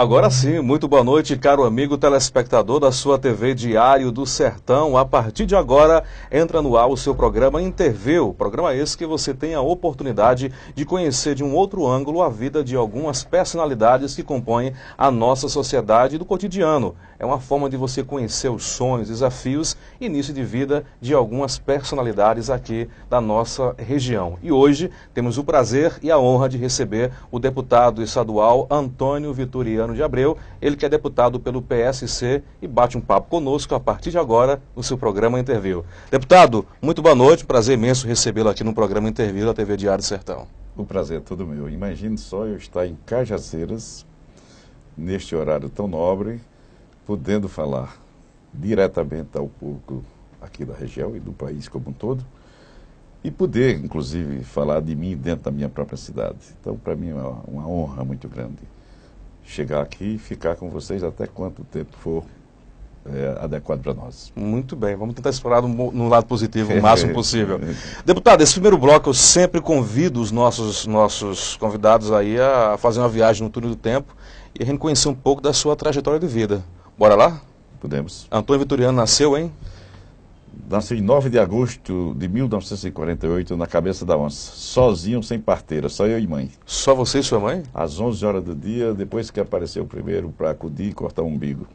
Agora sim, muito boa noite, caro amigo telespectador da sua TV Diário do Sertão. A partir de agora, entra no ar o seu programa Interview. Programa esse que você tem a oportunidade de conhecer de um outro ângulo a vida de algumas personalidades que compõem a nossa sociedade do cotidiano. É uma forma de você conhecer os sonhos, desafios e início de vida de algumas personalidades aqui da nossa região. E hoje temos o prazer e a honra de receber o deputado estadual Antônio Vitoriano de Abreu, ele que é deputado pelo PSC e bate um papo conosco a partir de agora no seu programa Interview. Deputado, muito boa noite, prazer imenso recebê-lo aqui no programa Interview da TV Diário do Sertão. O prazer é todo meu. Imagine só eu estar em Cajazeiras, neste horário tão nobre, podendo falar diretamente ao público aqui da região e do país como um todo, e poder, inclusive, falar de mim dentro da minha própria cidade. Então, para mim, é uma honra muito grande chegar aqui e ficar com vocês até quanto tempo for adequado para nós. Muito bem, vamos tentar explorar no lado positivo o máximo possível. Deputado, esse primeiro bloco eu sempre convido os nossos convidados aí a fazer uma viagem no túnel do tempo e a gente conhecer um pouco da sua trajetória de vida. Bora lá? Podemos. Antônio Vitoriano nasceu, hein? Nasci em 9 de agosto de 1948, na Cabeça da Onça, sozinho, sem parteira, só eu e mãe. Só você e sua mãe? Às 11 horas do dia, depois que apareceu o primeiro para acudir e cortar o umbigo.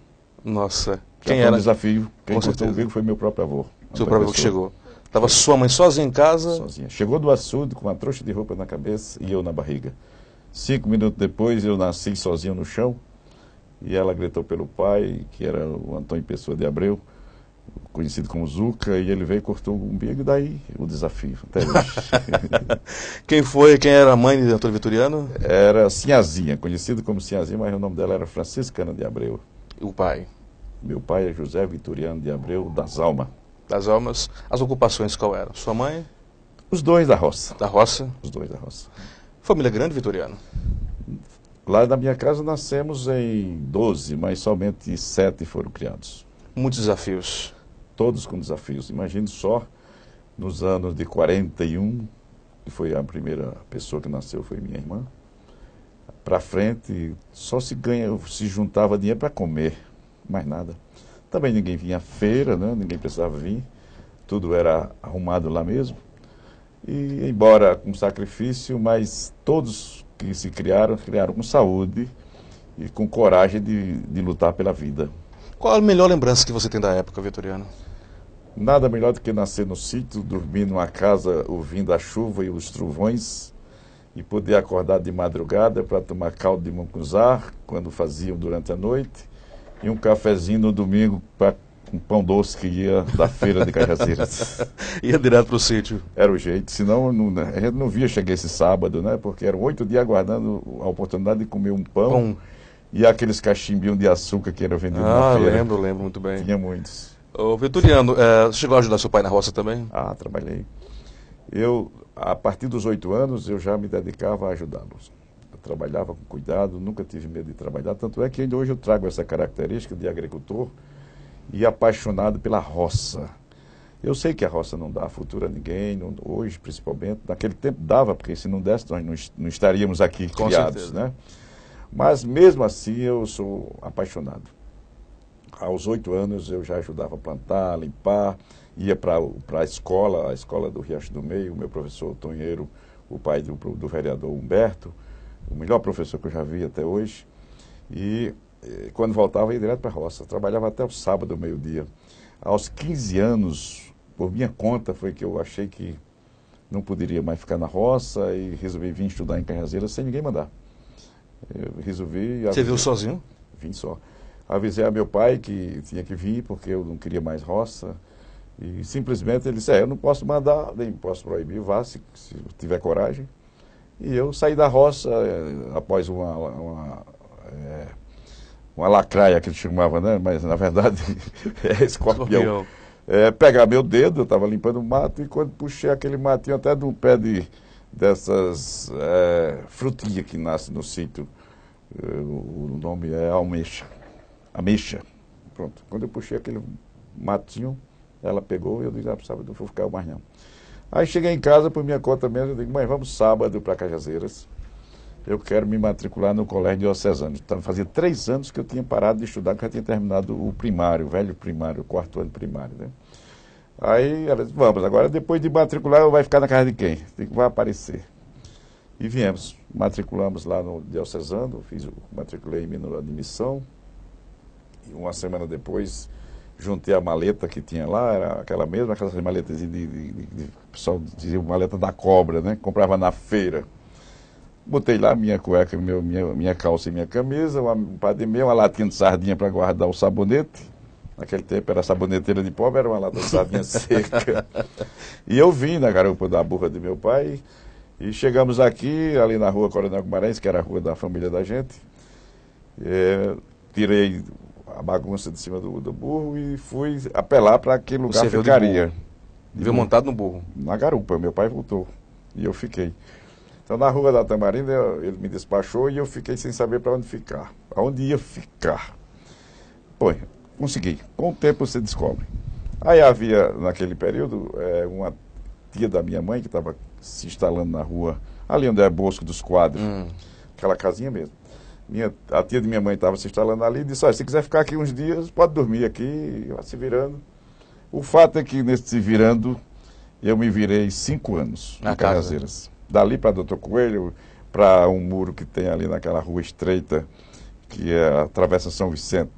Nossa, quem era? Um desafio. Quem cortou o umbigo foi meu próprio avô. Seu próprio avô que chegou. Estava sua mãe sozinha em casa? Sozinha. Chegou do açude com uma trouxa de roupa na cabeça e eu na barriga. 5 minutos depois, eu nasci sozinho no chão e ela gritou pelo pai, que era o Antônio Pessoa de Abreu, conhecido como Zuca, e ele veio e cortou o umbigo, e daí o desafio, até hoje. Quem era a mãe de Antônio Vitoriano? Era Sinhazinha, conhecido como Sinhazinha, mas o nome dela era Franciscana de Abreu. E o pai? Meu pai é José Vitoriano de Abreu, das Almas. Das Almas. As ocupações qual eram? Sua mãe? Os dois da roça. Da roça? Os dois da roça. Família grande, Vitoriano? Lá na minha casa nascemos em 12, mas somente 7 foram criados. Muitos desafios. Todos com desafios. Imagine só, nos anos de 41, que foi a primeira pessoa que nasceu, foi minha irmã, para frente, só se juntava dinheiro para comer, mais nada. Também ninguém vinha à feira, né? Ninguém precisava vir, tudo era arrumado lá mesmo. E, embora com sacrifício, mas todos que se criaram com saúde e com coragem de lutar pela vida. Qual a melhor lembrança que você tem da época, Vitoriano? Nada melhor do que nascer no sítio, dormir numa casa ouvindo a chuva e os trovões e poder acordar de madrugada para tomar caldo de mucunzá, quando faziam durante a noite, e um cafezinho no domingo para um pão doce que ia da feira de Cajazeiras. Ia direto para o sítio. Era o jeito, senão a gente não via chegar esse sábado, né? Porque eram 8 dias aguardando a oportunidade de comer um pão. E aqueles cachimbinhos de açúcar que eram vendidos na feira. Lembro muito bem. Tinha muitos. Ô, Vitoriano, você chegou a ajudar seu pai na roça também? Ah, trabalhei. Eu, a partir dos 8 anos, eu já me dedicava a ajudá-los. Eu trabalhava com cuidado, nunca tive medo de trabalhar, tanto é que ainda hoje eu trago essa característica de agricultor e apaixonado pela roça. Eu sei que a roça não dá futuro a ninguém, hoje principalmente. Naquele tempo dava, porque se não desse, nós não estaríamos aqui criados, né? Mas mesmo assim eu sou apaixonado. Aos 8 anos eu já ajudava a plantar, limpar, ia para a escola do Riacho do Meio, o meu professor Tonheiro, o pai do vereador Humberto, o melhor professor que eu já vi até hoje. E quando voltava ia direto para a roça, trabalhava até o sábado, meio-dia. Aos 15 anos, por minha conta, foi que eu achei que não poderia mais ficar na roça e resolvi vir estudar em Cajazeiras sem ninguém mandar. Eu resolvi... Você veio sozinho? Vim só. Avisei a meu pai que tinha que vir, porque eu não queria mais roça. E simplesmente ele disse, eu não posso mandar, nem posso proibir, vá se tiver coragem. E eu saí da roça após uma lacraia que ele chamava, né? Mas na verdade é escorpião. Pegar meu dedo, eu estava limpando o mato, e quando puxei aquele matinho até de um pé dessas frutinhas que nascem no sítio, o nome é ameixa. Pronto. Quando eu puxei aquele matinho, ela pegou e eu disse, sábado não vou ficar mais não. Aí cheguei em casa, por minha conta mesmo, eu digo, mãe, vamos sábado para Cajazeiras. eu quero me matricular no colégio diocesano. Então, fazia 3 anos que eu tinha parado de estudar, que eu já tinha terminado o primário, o velho primário, o 4º ano primário, né? Aí ela disse, vamos, agora depois de matricular, vai ficar na casa de quem? Vai aparecer. E viemos, matriculamos lá no diocesano, matriculei-me na admissão, e uma semana depois juntei a maleta que tinha lá, era aquela mesma, aquelas maletas o pessoal dizia maleta da cobra, né? Comprava na feira. Botei lá minha cueca, minha calça e minha camisa, um par de meia, uma latinha de sardinha para guardar o sabonete. Naquele tempo era saboneteira de pobre, era uma lata de sardinha seca. E eu vim na garupa da burra de meu pai, e chegamos aqui, ali na rua Coronel Guimarães, que era a rua da família da gente. Tirei a bagunça de cima do burro e fui apelar para que lugar Você ficaria. Veio montado no burro? Na garupa, meu pai voltou, e eu fiquei. Então, na rua da Tamarinda, ele me despachou e eu fiquei sem saber para onde ficar. Aonde ia ficar? Pô, consegui. Com o tempo você descobre. Aí havia, naquele período, uma tia da minha mãe que estava se instalando na rua, ali onde é Bosco dos Quadros, aquela casinha mesmo. A tia de minha mãe estava se instalando ali e disse, olha, se quiser ficar aqui uns dias, pode dormir aqui, vai se virando. O fato é que, nesse se virando, eu me virei 5 anos em Cajazeiras. Dali para Doutor Coelho, para um muro que tem ali naquela rua estreita, que é a Travessa São Vicente,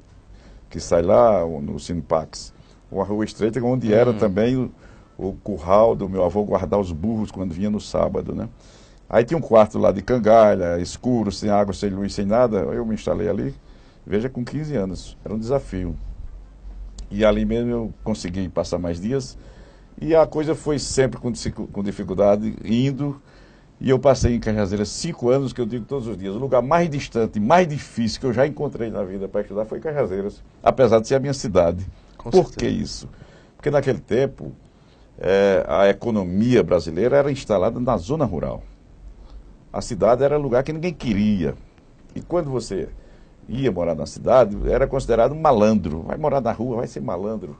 que sai lá no Cinepax. Uma rua estreita onde era também o curral do meu avô guardar os burros quando vinha no sábado, né? Aí tinha um quarto lá de cangalha, escuro, sem água, sem luz, sem nada. Eu me instalei ali, veja, com 15 anos. Era um desafio. E ali mesmo eu consegui passar mais dias. E a coisa foi sempre com dificuldade, indo. E eu passei em Cajazeiras 5 anos, que eu digo todos os dias. O lugar mais distante, mais difícil que eu já encontrei na vida para estudar foi Cajazeiras. Apesar de ser a minha cidade. Por que isso? Porque naquele tempo, a economia brasileira era instalada na zona rural. A cidade era lugar que ninguém queria. E quando você ia morar na cidade, era considerado um malandro. Vai morar na rua, vai ser malandro.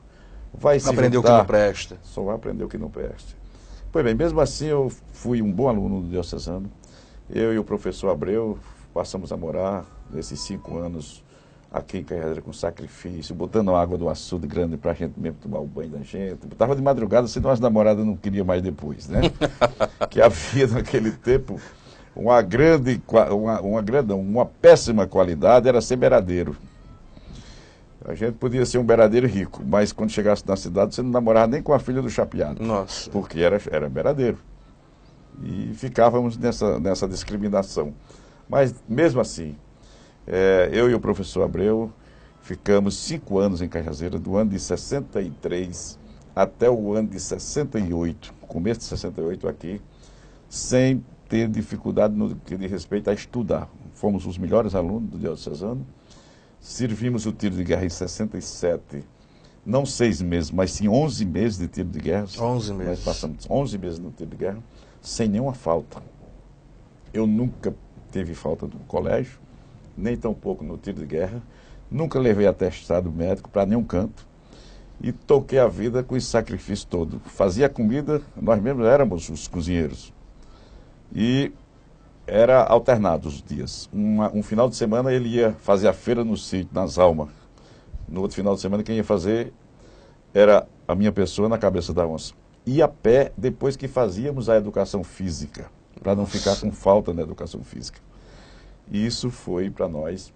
Vai se aprender o que não presta. Só vai aprender o que não presta. Pois bem, mesmo assim eu fui um bom aluno do diocesano. Eu e o professor Abreu passamos a morar nesses 5 anos aqui em Cajazeiras com sacrifício, botando água do açude grande para a gente mesmo tomar o banho da gente. Botava de madrugada, senão as namoradas não queriam mais depois, né? Que havia naquele tempo uma péssima qualidade, era ser beiradeiro. A gente podia ser um beiradeiro rico, mas quando chegasse na cidade você não namorava nem com a filha do chapeado. Nossa. Porque era beiradeiro. E ficávamos nessa discriminação. Mas mesmo assim, eu e o professor Abreu ficamos 5 anos em Cajazeiras, do ano de 63 até o ano de 68, começo de 68 aqui, sem ter dificuldade no que diz respeito a estudar. Fomos os melhores alunos do diocesano. Servimos o tiro de guerra em 67, não 6 meses, mas sim 11 meses de tiro de guerra. 11 meses. Nós passamos 11 meses no tiro de guerra, sem nenhuma falta. Eu nunca tive falta do colégio, nem tampouco no tiro de guerra. Nunca levei atestado médico para nenhum canto. E toquei a vida com esse sacrifício todo. Fazia comida, nós mesmos éramos os cozinheiros. E era alternado os dias. Um final de semana ele ia fazer a feira no sítio, nas Almas. No outro final de semana quem ia fazer era a minha pessoa na Cabeça da Onça. E a pé depois que fazíamos a educação física, para não ficar com falta na educação física. E isso foi para nós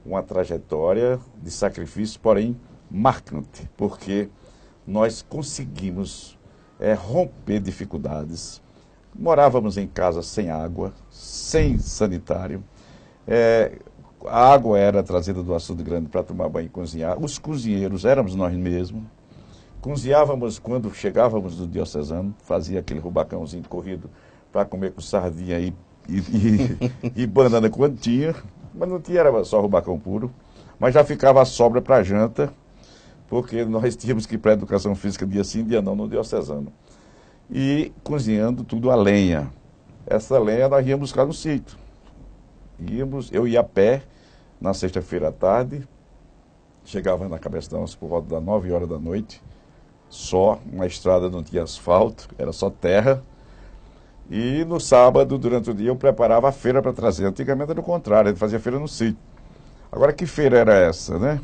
uma trajetória de sacrifício, porém marcante, porque nós conseguimos romper dificuldades. Morávamos em casa sem água, sem sanitário. A água era trazida do açude grande para tomar banho e cozinhar. Os cozinheiros éramos nós mesmos. Cozinhávamos quando chegávamos do diocesano, fazia aquele rubacãozinho corrido para comer com sardinha e banana quando tinha. Mas não tinha, era só rubacão puro. Mas já ficava a sobra para a janta, porque nós tínhamos que ir para a educação física dia sim, dia não, no diocesano. E cozinhando tudo a lenha. Essa lenha nós íamos buscar no sítio. Eu ia a pé na sexta-feira à tarde, chegava na Cabeça da Onça por volta das 9 horas da noite, só, uma estrada não tinha asfalto, era só terra, E no sábado, durante o dia, eu preparava a feira para trazer. Antigamente era o contrário, a gente fazia feira no sítio. Agora, que feira era essa, né?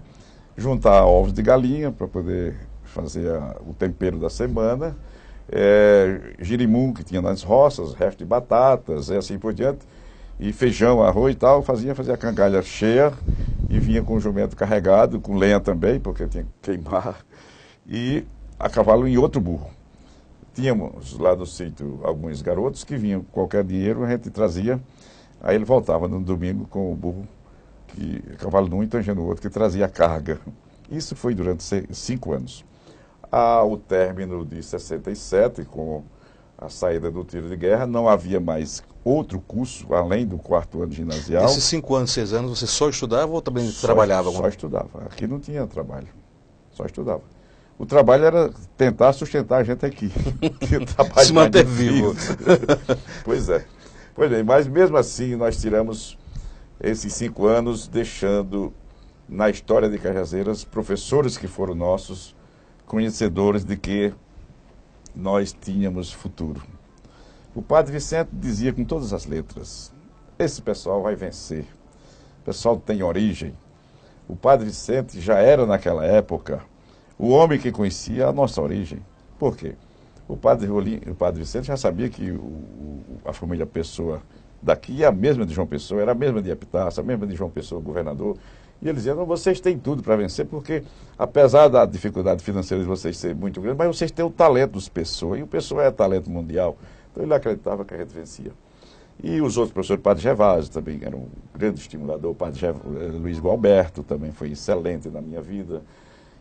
Juntar ovos de galinha para poder fazer o tempero da semana, girimum que tinha nas roças, resto de batatas, e assim por diante, e feijão, arroz e tal, fazia a cangalha cheia e vinha com o jumento carregado, com lenha também, porque tinha que queimar, e a cavalo em outro burro. Tínhamos lá no sítio alguns garotos que vinham com qualquer dinheiro, a gente trazia, aí ele voltava no domingo com o burro, cavalo num e tangendo o outro, que trazia a carga. Isso foi durante 5 anos. Ao término de 67, com a saída do tiro de guerra, não havia mais outro curso, além do 4º ano ginasial. Esses 5 anos, 6 anos, você só estudava ou também trabalhava? Só estudava. Aqui não tinha trabalho. Só estudava. O trabalho era tentar sustentar a gente aqui. Se manter vivo. Pois é. Pois bem, mas mesmo assim nós tiramos esses 5 anos, deixando na história de Cajazeiras professores que foram nossos, conhecedores de que nós tínhamos futuro. O padre Vicente dizia com todas as letras: esse pessoal vai vencer, o pessoal tem origem. O padre Vicente já era naquela época o homem que conhecia a nossa origem. Por quê? O padre Vicente já sabia que a família Pessoa daqui é a mesma de João Pessoa, era a mesma de Epitácio, a mesma de João Pessoa, governador. E ele dizia: não, vocês têm tudo para vencer, porque apesar da dificuldade financeira de vocês ser muito grande, mas vocês têm o talento dos Pessoa, e o Pessoa é talento mundial. Então ele acreditava que a gente vencia. E os outros professores, o padre Gervásio também era um grande estimulador, o padre Luiz Gualberto também foi excelente na minha vida.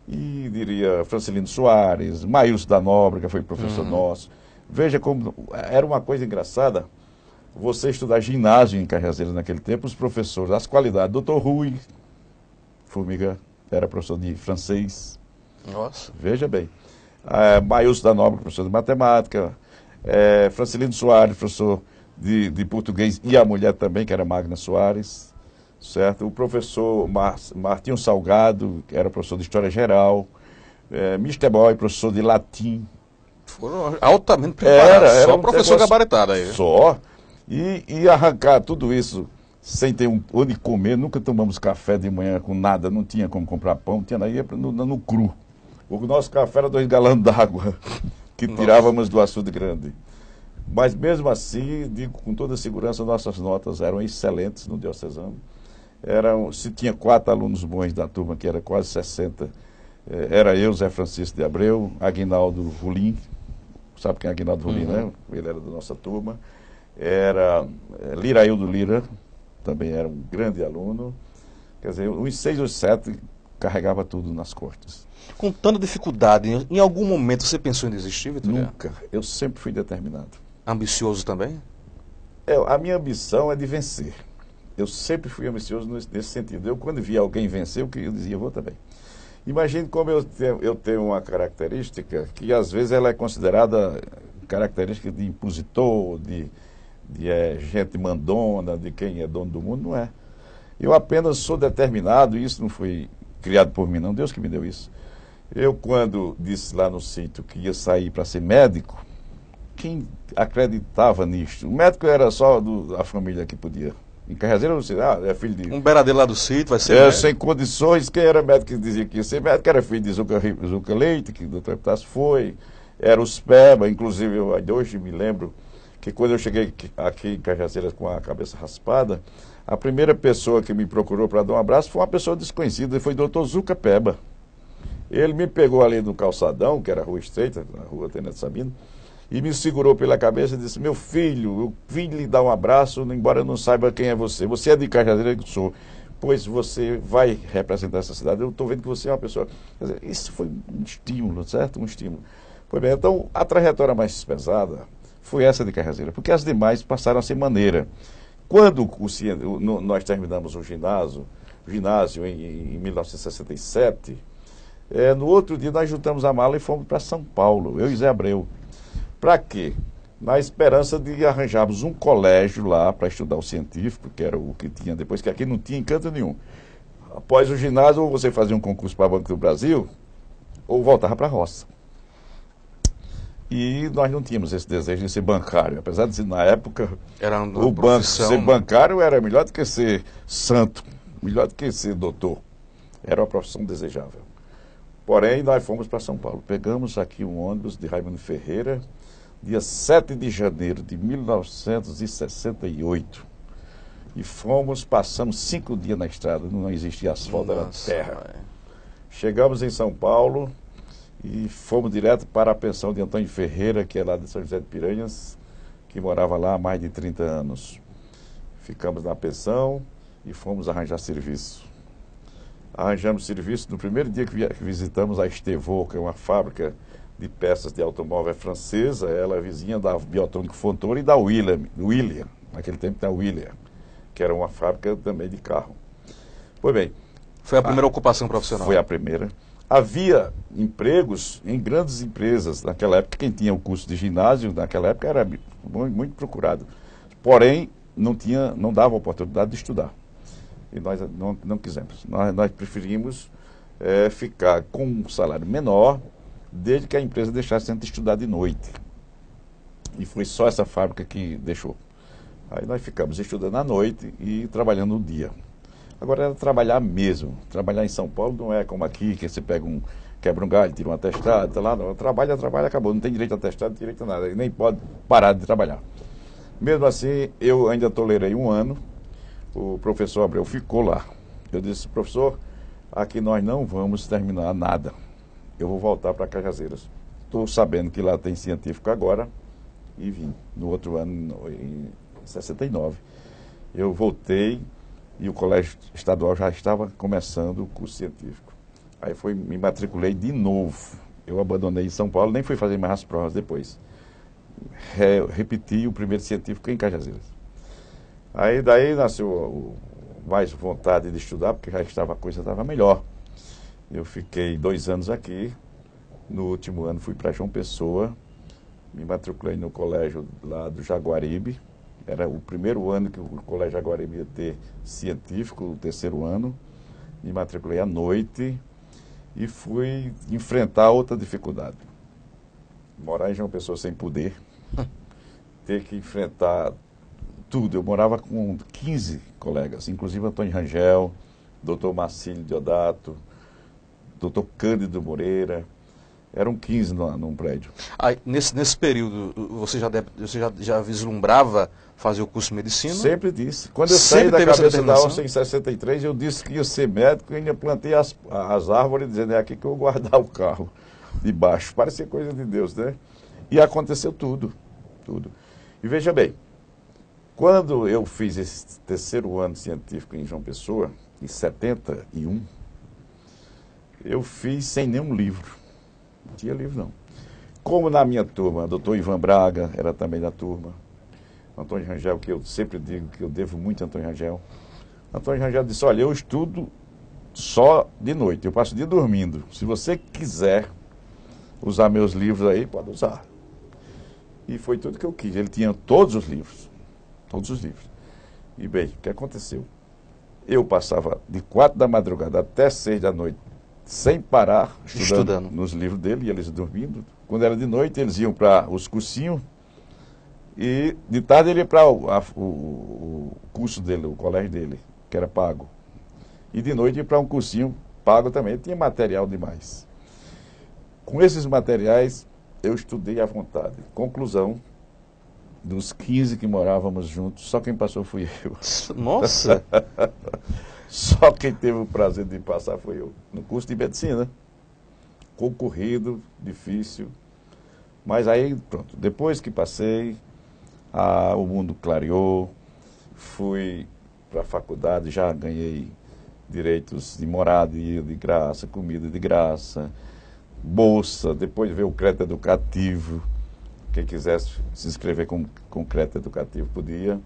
E diria Francilino Soares, Maílson da Nóbrega foi professor nosso. Veja como era uma coisa engraçada você estudar ginásio em Cajazeiras naquele tempo, os professores, as qualidades. Doutor Rui Formiga era professor de francês. Nossa. Veja bem. Maílson da Nóbrega, professor de matemática. Francilino Soares, professor de português, e a mulher também, que era Magna Soares. Certo? O professor Martinho Salgado, que era professor de História Geral, Mr. Boy, professor de Latim. Foram altamente preparados, só professor gabaritado aí. Só. E arrancar tudo isso sem ter onde comer, nunca tomamos café de manhã com nada, não tinha como comprar pão, tinha aí no cru. O nosso café era 2 galões d'água, que tirávamos do açude grande. Mas mesmo assim, digo com toda segurança, nossas notas eram excelentes no diocesano. Se tinha 4 alunos bons da turma, que era quase 60, era eu, Zé Francisco de Abreu, Aguinaldo Rolim, sabe quem é Aguinaldo Rolim, né? Ele era da nossa turma. Era Liraildo Lira, também era um grande aluno. Quer dizer, uns 6 ou 7 carregava tudo nas costas. Com tanta dificuldade, em algum momento você pensou em desistir, Vitoriano? Nunca. Eu sempre fui determinado. Ambicioso também? A minha ambição é de vencer. Eu sempre fui ambicioso nesse sentido. Eu, quando via alguém vencer, eu dizia: eu vou também. Imagine como eu tenho uma característica que, às vezes, ela é considerada característica de impositor, de gente mandona, de quem é dono do mundo. Não é. Eu apenas sou determinado, e isso não foi criado por mim, não. Deus que me deu isso. Eu, quando disse lá no sítio que ia sair para ser médico, quem acreditava nisto? O médico era só da família que podia. Em Cajazeiras, você é filho de... Um beiradeiro lá do sítio vai ser médico. Sem condições. Quem era médico que dizia que ia ser médico era filho de Zuca Leite, que o doutor Epitácio foi. Era os Peba. Inclusive, eu hoje me lembro que quando eu cheguei aqui em Cajazeiras com a cabeça raspada, a primeira pessoa que me procurou para dar um abraço foi uma pessoa desconhecida, foi o doutor Zuca Peba. Ele me pegou ali no calçadão, que era a rua estreita, na rua Tenente Sabino, e me segurou pela cabeça e disse: meu filho, eu vim lhe dar um abraço, embora eu não saiba quem é você. Você é de Cajazeiras? Eu sou. Pois você vai representar essa cidade. Eu estou vendo que você é uma pessoa... Quer dizer, isso foi um estímulo, certo? Um estímulo. Pois bem, então a trajetória mais pesada foi essa de Cajazeiras, porque as demais passaram a ser maneira. Quando nós terminamos o ginásio em 1967, no outro dia nós juntamos a mala e fomos para São Paulo, eu e Zé Abreu. Para quê? Na esperança de arranjarmos um colégio lá para estudar o científico, que era o que tinha depois, que aqui não tinha encanto nenhum. Após o ginásio, ou você fazia um concurso para o Banco do Brasil, ou voltava para a roça. E nós não tínhamos esse desejo de ser bancário, apesar de na época Era o banco ser bancário era melhor do que ser santo, melhor do que ser doutor. Era uma profissão desejável. Porém, nós fomos para São Paulo. Pegamos aqui um ônibus de Raimundo Ferreira, dia 7 de janeiro de 1968. E passamos 5 dias na estrada, não existia asfalto, era terra. Chegamos em São Paulo e fomos direto para a pensão de Antônio Ferreira, que é lá de São José de Piranhas, que morava lá há mais de 30 anos. Ficamos na pensão e fomos arranjar serviço. Arranjamos serviço no primeiro dia que visitamos a Estevô, que é uma fábrica de peças de automóvel francesa. Ela é vizinha da Biotrônico Fontoura e da William, naquele tempo da William, que era uma fábrica também de carro. Pois bem. Foi a primeira ocupação profissional? Foi a primeira. Havia empregos em grandes empresas. Naquela época, quem tinha o curso de ginásio, naquela época, era muito procurado. Porém, não dava oportunidade de estudar. E nós não quisemos. Nós preferimos ficar com um salário menor, desde que a empresa deixasse a gente estudar de noite. E foi só essa fábrica que deixou. Aí nós ficamos estudando à noite e trabalhando no dia. Agora era trabalhar mesmo. Trabalhar em São Paulo não é como aqui, que você quebra um galho, tira um atestado, tá lá, não. Trabalha, acabou. Não tem direito a atestado, não tem direito a nada. E nem pode parar de trabalhar. Mesmo assim, eu ainda tolerei um ano. O professor Abreu ficou lá. Eu disse, professor, aqui nós não vamos terminar nada. Eu vou voltar para Cajazeiras. Estou sabendo que lá tem científico agora. E vim. No outro ano, em 69. Eu voltei e o colégio estadual já estava começando o curso científico. Aí me matriculei de novo. Eu abandonei em São Paulo, nem fui fazer mais as provas depois. Repeti o primeiro científico em Cajazeiras. Aí daí nasceu mais vontade de estudar, porque a coisa estava melhor. Eu fiquei 2 anos aqui. No último ano fui para João Pessoa. Me matriculei no colégio lá do Jaguaribe. Era o primeiro ano que o colégio Jaguaribe ia ter científico, o 3º ano. Me matriculei à noite e fui enfrentar outra dificuldade. Morar em João Pessoa sem poder, ter que enfrentar tudo. Eu morava com 15 colegas, inclusive Antônio Rangel, doutor Marcílio Deodato, doutor Cândido Moreira. Eram 15 num prédio. Nesse período, você já vislumbrava fazer o curso de medicina? Sempre disse. Quando eu saí da cabeça da onça em 63, eu disse que ia ser médico e ainda plantei as árvores dizendo, é aqui que eu vou guardar o carro de baixo. Parecia coisa de Deus, né? E aconteceu tudo. E veja bem, quando eu fiz esse 3º ano científico em João Pessoa, em 71, eu fiz sem nenhum livro. Não tinha livro, não. Como na minha turma, doutor Ivan Braga era também da turma. Antônio Rangel, que eu sempre digo que eu devo muito a Antônio Rangel. Antônio Rangel disse, olha, eu estudo só de noite, eu passo o dia dormindo. Se você quiser usar meus livros aí, pode usar. E foi tudo que eu quis. Ele tinha todos os livros. E bem, o que aconteceu? Eu passava de 4 da madrugada até 6 da noite, sem parar, estudando nos livros dele, e eles dormindo. Quando era de noite, eles iam para os cursinhos, e de tarde ele ia para o curso dele, o colégio dele, que era pago. E de noite ia para um cursinho pago também, tinha material demais. Com esses materiais, eu estudei à vontade. Conclusão, dos 15 que morávamos juntos, só quem passou fui eu. Nossa! Só quem teve o prazer de passar foi eu. No curso de medicina. Concorrido, difícil. Mas aí, pronto. Depois que passei, o mundo clareou. Fui para a faculdade, já ganhei direitos de moradia de graça, comida de graça, bolsa. Depois veio o crédito educativo. Quem quisesse se inscrever com crédito educativo podia.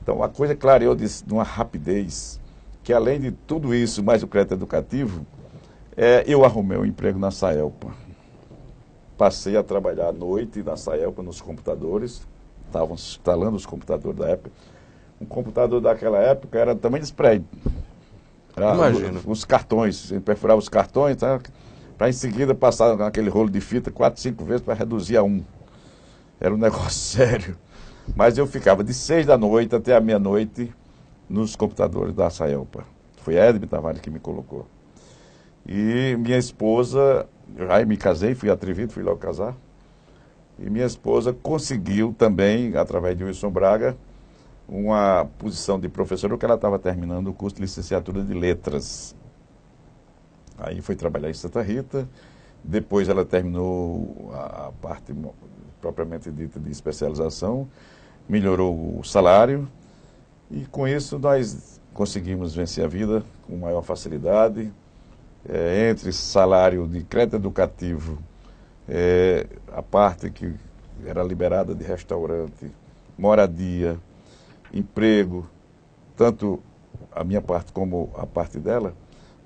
Então a coisa clareou de uma rapidez, que além de tudo isso, mais o crédito educativo, eu arrumei um emprego na Saelpa. Passei a trabalhar à noite na Saelpa, nos computadores. Estavam instalando os computadores da época. Um computador daquela época era do tamanho desse prédio. Imagino. Os cartões, você perfurava os cartões, tá? para em seguida passar naquele rolo de fita 4, 5 vezes para reduzir a 1. Era um negócio sério. Mas eu ficava de 6 da noite até a meia-noite nos computadores da Saelpa. Foi Edme Tavares que me colocou. E minha esposa, aí me casei, fui atrevido, fui logo casar. E minha esposa conseguiu também, através de Wilson Braga, uma posição de professora, porque ela estava terminando o curso de licenciatura de letras. Aí foi trabalhar em Santa Rita, depois ela terminou a parte propriamente dita de especialização, melhorou o salário, e com isso nós conseguimos vencer a vida com maior facilidade, entre salário de crédito educativo, a parte que era liberada de restaurante, moradia, emprego, tanto a minha parte como a parte dela,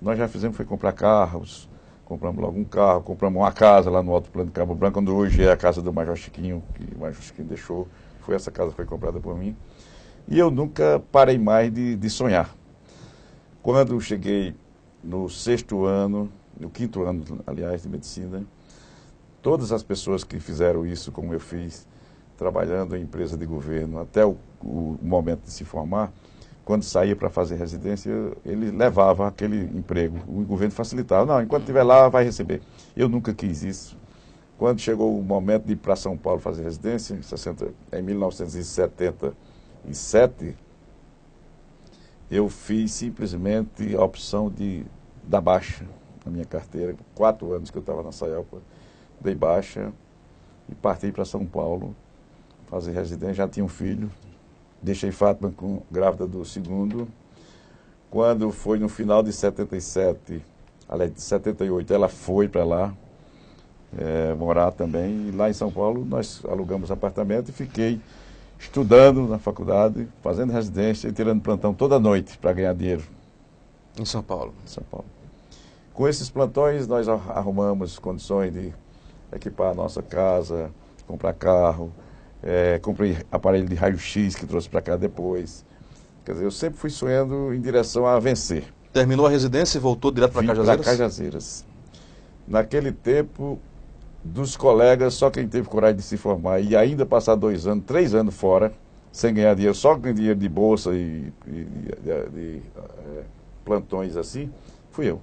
nós já fizemos foi comprar carros, compramos logo um carro, compramos uma casa lá no Alto Plano de Cabo Branco, onde hoje é a casa do Major Chiquinho, que o Major Chiquinho deixou, essa casa foi comprada por mim, e eu nunca parei mais de sonhar. Quando eu cheguei no 6º ano, no 5º ano, aliás, de medicina, todas as pessoas que fizeram isso, como eu fiz, trabalhando em empresa de governo, até o momento de se formar, quando saía para fazer residência, ele levava aquele emprego, o governo facilitava. Não, enquanto estiver lá, vai receber. Eu nunca quis isso. Quando chegou o momento de ir para São Paulo fazer residência, em 1977, eu fiz simplesmente a opção de dar baixa na minha carteira. 4 anos que eu estava na Saelpa, dei baixa e parti para São Paulo fazer residência. Já tinha um filho, deixei Fátima grávida do 2º. Quando foi no final de 77, aliás, de 78, ela foi para lá morar também. E lá em São Paulo nós alugamos apartamento e fiquei estudando na faculdade, fazendo residência e tirando plantão toda noite para ganhar dinheiro. Em São Paulo? Em São Paulo. Com esses plantões nós arrumamos condições de equipar a nossa casa, comprar carro, comprei aparelho de raio-x que trouxe para cá depois. Quer dizer, eu sempre fui sonhando em direção a vencer. Terminou a residência e voltou direto para Cajazeiras? Para Cajazeiras. Naquele tempo, dos colegas, só quem teve coragem de se formar e ainda passar 2 anos, 3 anos fora, sem ganhar dinheiro, só com dinheiro de bolsa e plantões assim, fui eu.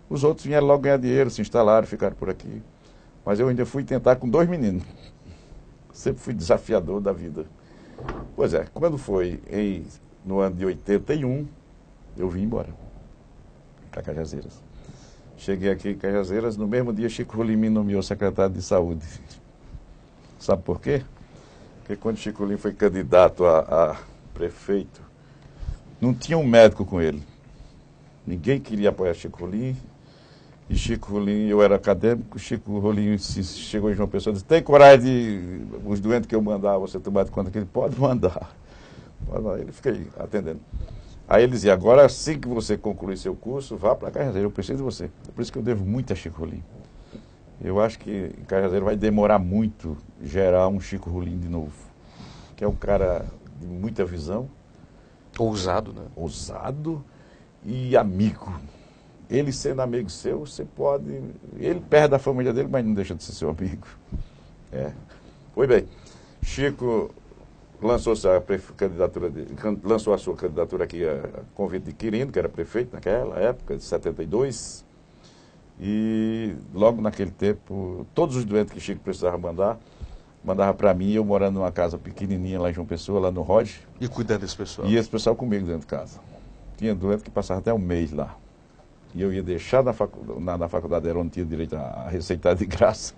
Os outros vieram logo ganhar dinheiro, se instalaram, ficaram por aqui. Mas eu ainda fui tentar com 2 meninos. Sempre fui desafiador da vida. Pois é, quando foi no ano de 81, eu vim embora para Cajazeiras. Cheguei aqui em Cajazeiras, no mesmo dia Chico Rolim me nomeou secretário de saúde. Sabe por quê? Porque quando Chico Rolim foi candidato a prefeito, não tinha um médico com ele. Ninguém queria apoiar Chico Rolim. E Chico Rolim, eu era acadêmico, Chico Rolim chegou em João Pessoa e disse: tem coragem de os doentes que eu mandar, você tomar de conta que ele pode mandar. Ele fica aí atendendo. Aí ele dizia: agora assim que você concluir seu curso, vá para Cajazeiras, eu preciso de você. É por isso que eu devo muito a Chico Rolim. Eu acho que em Cajazeiras vai demorar muito gerar um Chico Rolim de novo, que é um cara de muita visão. Ousado, né? Ousado e amigo. Ele sendo amigo seu, você pode... Ele perde a família dele, mas não deixa de ser seu amigo. Pois bem, Chico lançou a sua candidatura aqui a convite de Quirino, que era prefeito naquela época, de 72. E logo naquele tempo, todos os doentes que Chico precisava mandava para mim, eu morando numa casa pequenininha lá em João Pessoa, lá no Roge. E cuidando desse pessoal? E esse pessoal comigo dentro de casa. Tinha doente que passava até um mês lá. E eu ia deixar na faculdade, eu não tinha direito a receitar de graça.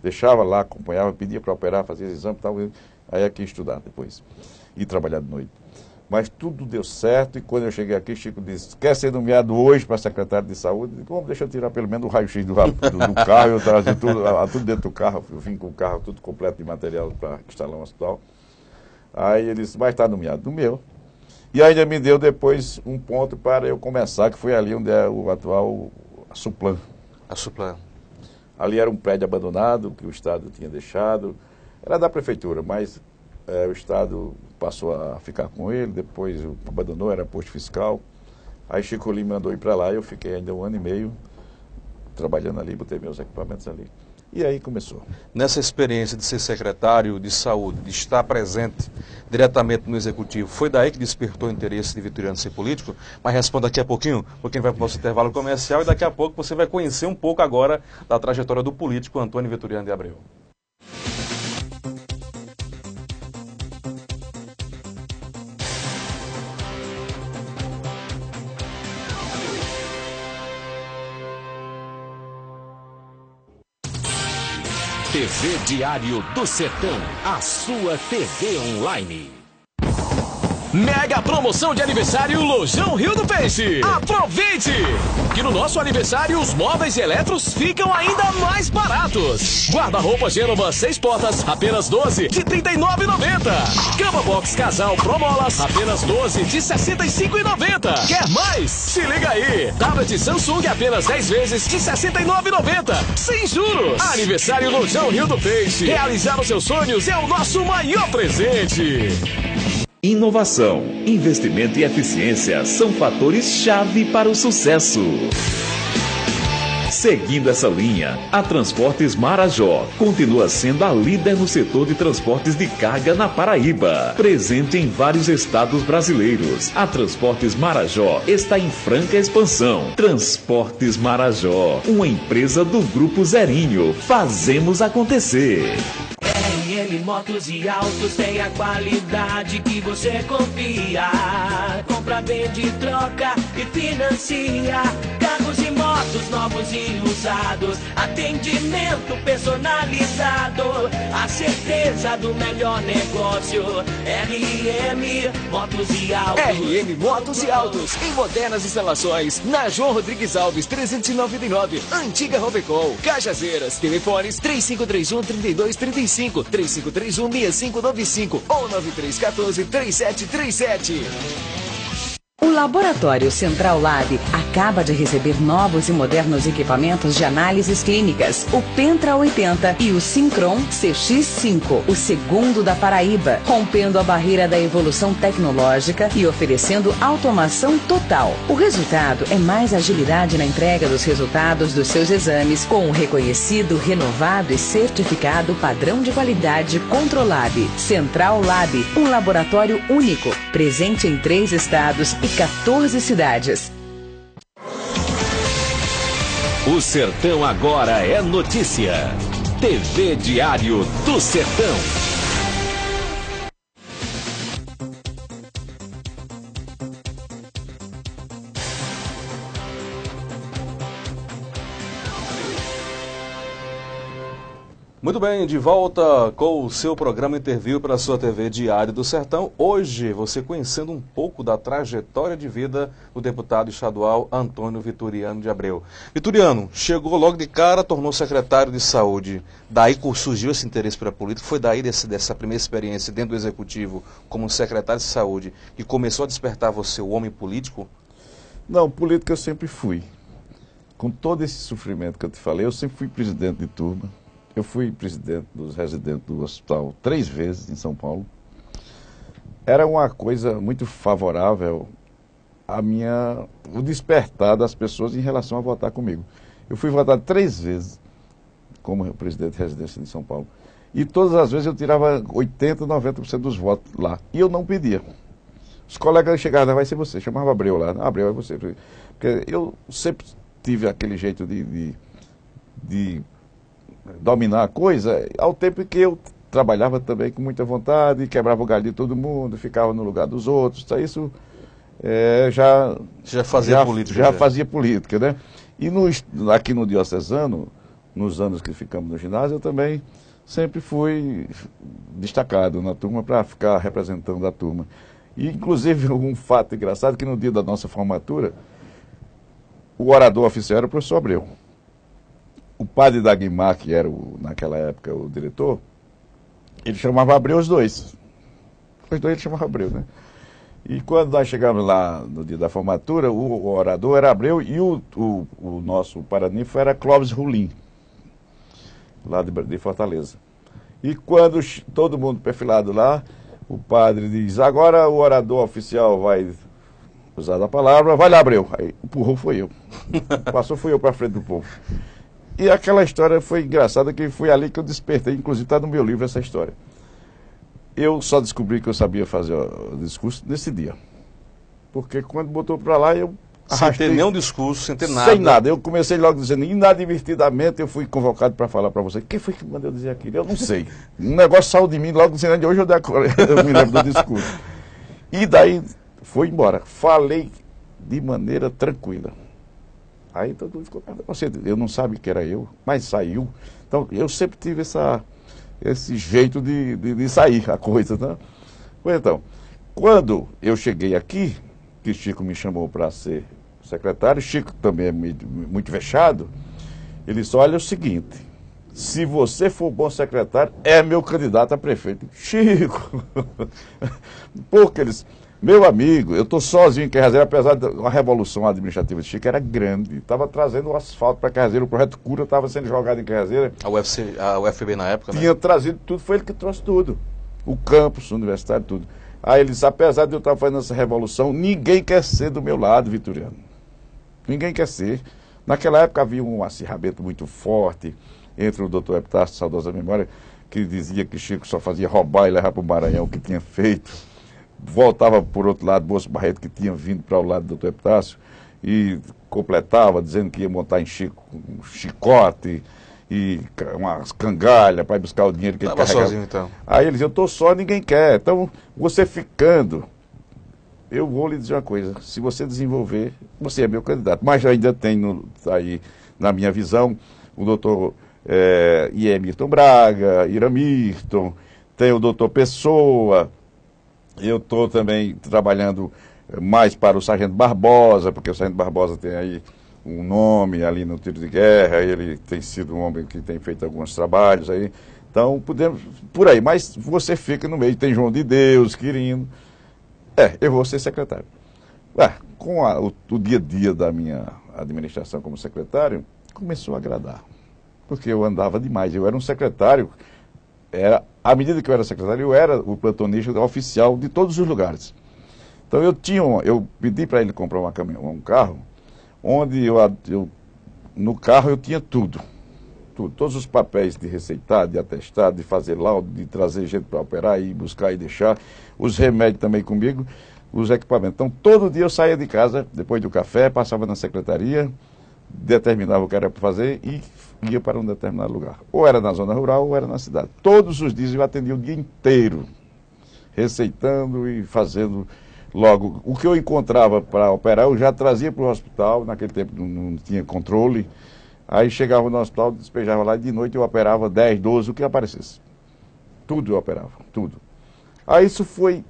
Deixava lá, acompanhava, pedia para operar, fazia exame e tal. Aí aqui estudar depois. E trabalhar de noite. Mas tudo deu certo e quando eu cheguei aqui, Chico disse: quer ser nomeado hoje para secretário de saúde? Eu disse: bom, deixa eu tirar pelo menos o raio-x do carro. Eu trazia tudo dentro do carro. Eu vim com o carro tudo completo de material para instalar um hospital. Aí ele disse: mas está nomeado. No meu. E ainda me deu depois um ponto para eu começar, que foi ali onde é o atual Suplan. A Suplan. Ali era um prédio abandonado, que o Estado tinha deixado. Era da prefeitura, mas o Estado passou a ficar com ele, depois abandonou, era posto fiscal. Aí Chico Lima mandou ir para lá, eu fiquei ainda 1 ano e meio trabalhando ali, botei meus equipamentos ali. E aí começou. Nessa experiência de ser secretário de saúde, de estar presente diretamente no executivo, foi daí que despertou o interesse de Vitoriano ser político? Mas responda daqui a pouquinho, porque vai para o nosso intervalo comercial e daqui a pouco você vai conhecer um pouco agora da trajetória do político Antônio Vitoriano de Abreu. TV Diário do Sertão, a sua TV online. Mega promoção de aniversário Lojão Rio do Peixe. Aproveite! Que no nosso aniversário os móveis e eletros ficam ainda mais baratos. Guarda-roupa Gênova 6 portas, apenas 12 de R$ 39,90. Cama box casal Promolas, apenas 12 de R$ 65,90. Quer mais? Se liga aí! Tablet Samsung apenas 10 vezes de R$ 69,90. Sem juros! Aniversário Lojão Rio do Peixe. Realizar os seus sonhos é o nosso maior presente. Inovação, investimento e eficiência são fatores-chave para o sucesso. Seguindo essa linha, a Transportes Marajó continua sendo a líder no setor de transportes de carga na Paraíba. Presente em vários estados brasileiros, a Transportes Marajó está em franca expansão. Transportes Marajó, uma empresa do Grupo Zerinho. Fazemos acontecer. RM Motos e Autos tem a qualidade que você confia. Compra, vende, troca e financia. Carros e motos novos e usados. Atendimento personalizado. A certeza do melhor negócio. RM Motos e Autos. RM Motos e Autos, em modernas instalações, na João Rodrigues Alves, 399, Antiga Robecol, Cajazeiras, telefones 3531-3235, 3531-6595 ou 9314-3737. O Laboratório Central Lab acaba de receber novos e modernos equipamentos de análises clínicas, o Pentra 80 e o Syncron CX5, o segundo da Paraíba, rompendo a barreira da evolução tecnológica e oferecendo automação total. O resultado é mais agilidade na entrega dos resultados dos seus exames, com um reconhecido, renovado e certificado padrão de qualidade Controlab. Central Lab, um laboratório único, presente em 3 estados e 14 cidades. O Sertão agora é notícia. TV Diário do Sertão. Muito bem, de volta com o seu programa Interview para a sua TV Diário do Sertão. Hoje, você conhecendo um pouco da trajetória de vida do deputado estadual Antônio Vitoriano de Abreu. Vitoriano, chegou logo de cara, tornou secretário de saúde. Daí surgiu esse interesse pela política, foi daí dessa primeira experiência dentro do executivo como secretário de saúde que começou a despertar você, o homem político? Não, político eu sempre fui. Com todo esse sofrimento que eu te falei, eu sempre fui presidente de turma. Eu fui presidente dos residentes do hospital 3 vezes em São Paulo. Era uma coisa muito favorável o despertar das pessoas em relação a votar comigo. Eu fui votado 3 vezes como presidente de residência de São Paulo. E todas as vezes eu tirava 80%, 90% dos votos lá. E eu não pedia. Os colegas chegavam, vai ser você, chamava Abreu lá. Abreu é você. Porque eu sempre tive aquele jeito de dominar a coisa, ao tempo que eu trabalhava também com muita vontade, quebrava o galho de todo mundo, ficava no lugar dos outros, então isso já fazia política, né? E aqui no Diocesano, nos anos que ficamos no ginásio, eu também sempre fui destacado na turma para ficar representando a turma. E, inclusive, um fato engraçado, que no dia da nossa formatura, o orador oficial era o professor Abreu. O padre Dagmar, que era, naquela época, o diretor, ele chamava Abreu os dois. Os dois ele chamava Abreu, né? E quando nós chegamos lá no dia da formatura, o orador era Abreu e o nosso paraninfo era Clóvis Rolim, lá de Fortaleza. E quando todo mundo perfilado lá, o padre diz, agora o orador oficial vai usada a palavra, vai lá, Abreu. Aí empurrou, foi eu. Passou, fui eu para frente do povo. E aquela história foi engraçada, que foi ali que eu despertei, inclusive está no meu livro essa história. Eu só descobri que eu sabia fazer o discurso nesse dia. Porque quando botou para lá, eu sem arrastei, ter nenhum discurso, sem ter nada. sem nada. Eu comecei logo dizendo, inadvertidamente eu fui convocado para falar para você. Quem foi que mandou dizer aquilo? Eu não sei. Um negócio saiu de mim logo dizendo, de hoje eu me lembro do discurso. E daí foi embora. Falei de maneira tranquila. Aí todo mundo ficou perguntando, eu não sabia que era eu, mas saiu. Então eu sempre tive esse jeito de sair a coisa, né? Pois então, quando eu cheguei aqui, que Chico me chamou para ser secretário, Chico também é muito fechado, ele disse, olha o seguinte, se você for bom secretário, é meu candidato a prefeito. Chico, porque eles, meu amigo, eu estou sozinho em Querrazeiro, apesar da revolução administrativa de Chico era grande, estava trazendo o asfalto para Querrazeiro, o projeto Cura estava sendo jogado em Querrazeiro. A UFB na época, tinha né? trazido tudo, foi ele que trouxe tudo. O campus, o universitário, tudo. Aí ele disse, apesar de eu estar fazendo essa revolução, ninguém quer ser do meu lado, Vitoriano. Ninguém quer ser. Naquela época havia um acirramento muito forte entre o doutor Epitácio, saudosa memória, que dizia que Chico só fazia roubar e levar para o Maranhão o que tinha feito. Voltava, por outro lado, Bolso Barreto, que tinha vindo para o lado do doutor Epitácio, e completava, dizendo que ia montar em Chico um chicote e umas cangalhas para ir buscar o dinheiro que ele carregava. Sozinho, então. Aí ele dizia, eu estou só, ninguém quer. Então, você ficando, eu vou lhe dizer uma coisa, se você desenvolver, você é meu candidato. Mas ainda tem aí, na minha visão, o doutor Milton Braga, Iramirton, tem o doutor Pessoa, eu estou também trabalhando mais para o Sargento Barbosa, porque o Sargento Barbosa tem aí um nome ali no tiro de guerra, ele tem sido um homem que tem feito alguns trabalhos aí. Então, podemos, por aí, mas você fica no meio, tem João de Deus, Quirino. Eu vou ser secretário. Com o dia a dia da minha administração como secretário, começou a agradar. Porque eu andava demais, eu era um secretário, à medida que eu era secretário, eu era o plantonista oficial de todos os lugares. Então eu pedi para ele comprar um carro, onde no carro eu tinha tudo, todos os papéis de receitado, de atestado, de fazer laudo, de trazer gente para operar, ir buscar e deixar, os remédios também comigo, os equipamentos. Então todo dia eu saía de casa, depois do café, passava na secretaria, determinava o que era para fazer e ia para um determinado lugar. Ou era na zona rural ou era na cidade. Todos os dias eu atendia o dia inteiro, receitando e fazendo. Logo, o que eu encontrava para operar, eu já trazia para o hospital, naquele tempo não tinha controle, aí chegava no hospital, despejava lá, e de noite eu operava 10, 12, o que aparecesse. Tudo eu operava, tudo. Aí isso foi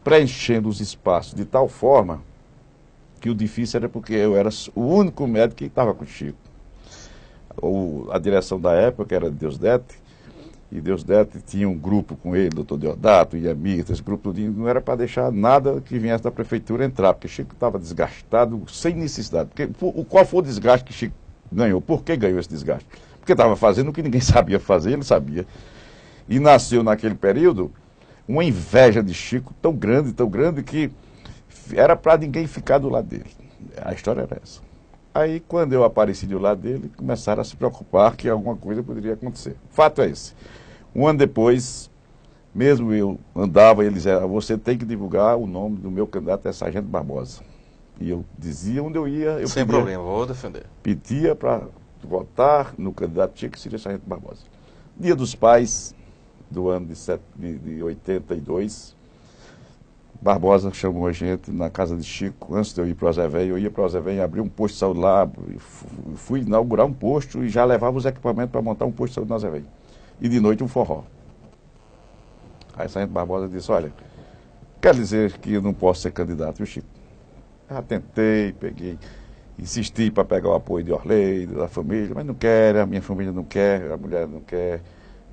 preenchendo os espaços de tal forma que o difícil era porque eu era o único médico que estava com o Chico. A direção da época era Deusdete, e Deusdete tinha um grupo com ele, doutor Deodato, Iamita, esse grupo todinho, não era para deixar nada que viesse da prefeitura entrar, porque Chico estava desgastado, sem necessidade. Qual foi o desgaste que Chico ganhou? Por que ganhou esse desgaste? Porque estava fazendo o que ninguém sabia fazer, ele sabia. E nasceu naquele período uma inveja de Chico tão grande, que era para ninguém ficar do lado dele. A história era essa. Aí, quando eu apareci do lado dele, começaram a se preocupar que alguma coisa poderia acontecer. Fato é esse. Um ano depois, mesmo eu andava, ele dizia, você tem que divulgar o nome do meu candidato, é Sargento Barbosa. E eu dizia onde eu ia. Sem problema, vou defender. Pedia para votar no candidato Chico, que seria Sargento Barbosa. Dia dos Pais, do ano de 82, Barbosa chamou a gente na casa de Chico, antes de eu ir para o Zé Velho. Eu ia para o Zé Velho, abri um posto de saúde lá, fui inaugurar um posto e já levava os equipamentos para montar um posto de saúde no Zé Velho. E de noite um forró. Aí Sargento Barbosa disse, olha, quer dizer que eu não posso ser candidato, viu, Chico? Já tentei, insisti para pegar o apoio de Orley, da família, mas não quero, a minha família não quer, a mulher não quer,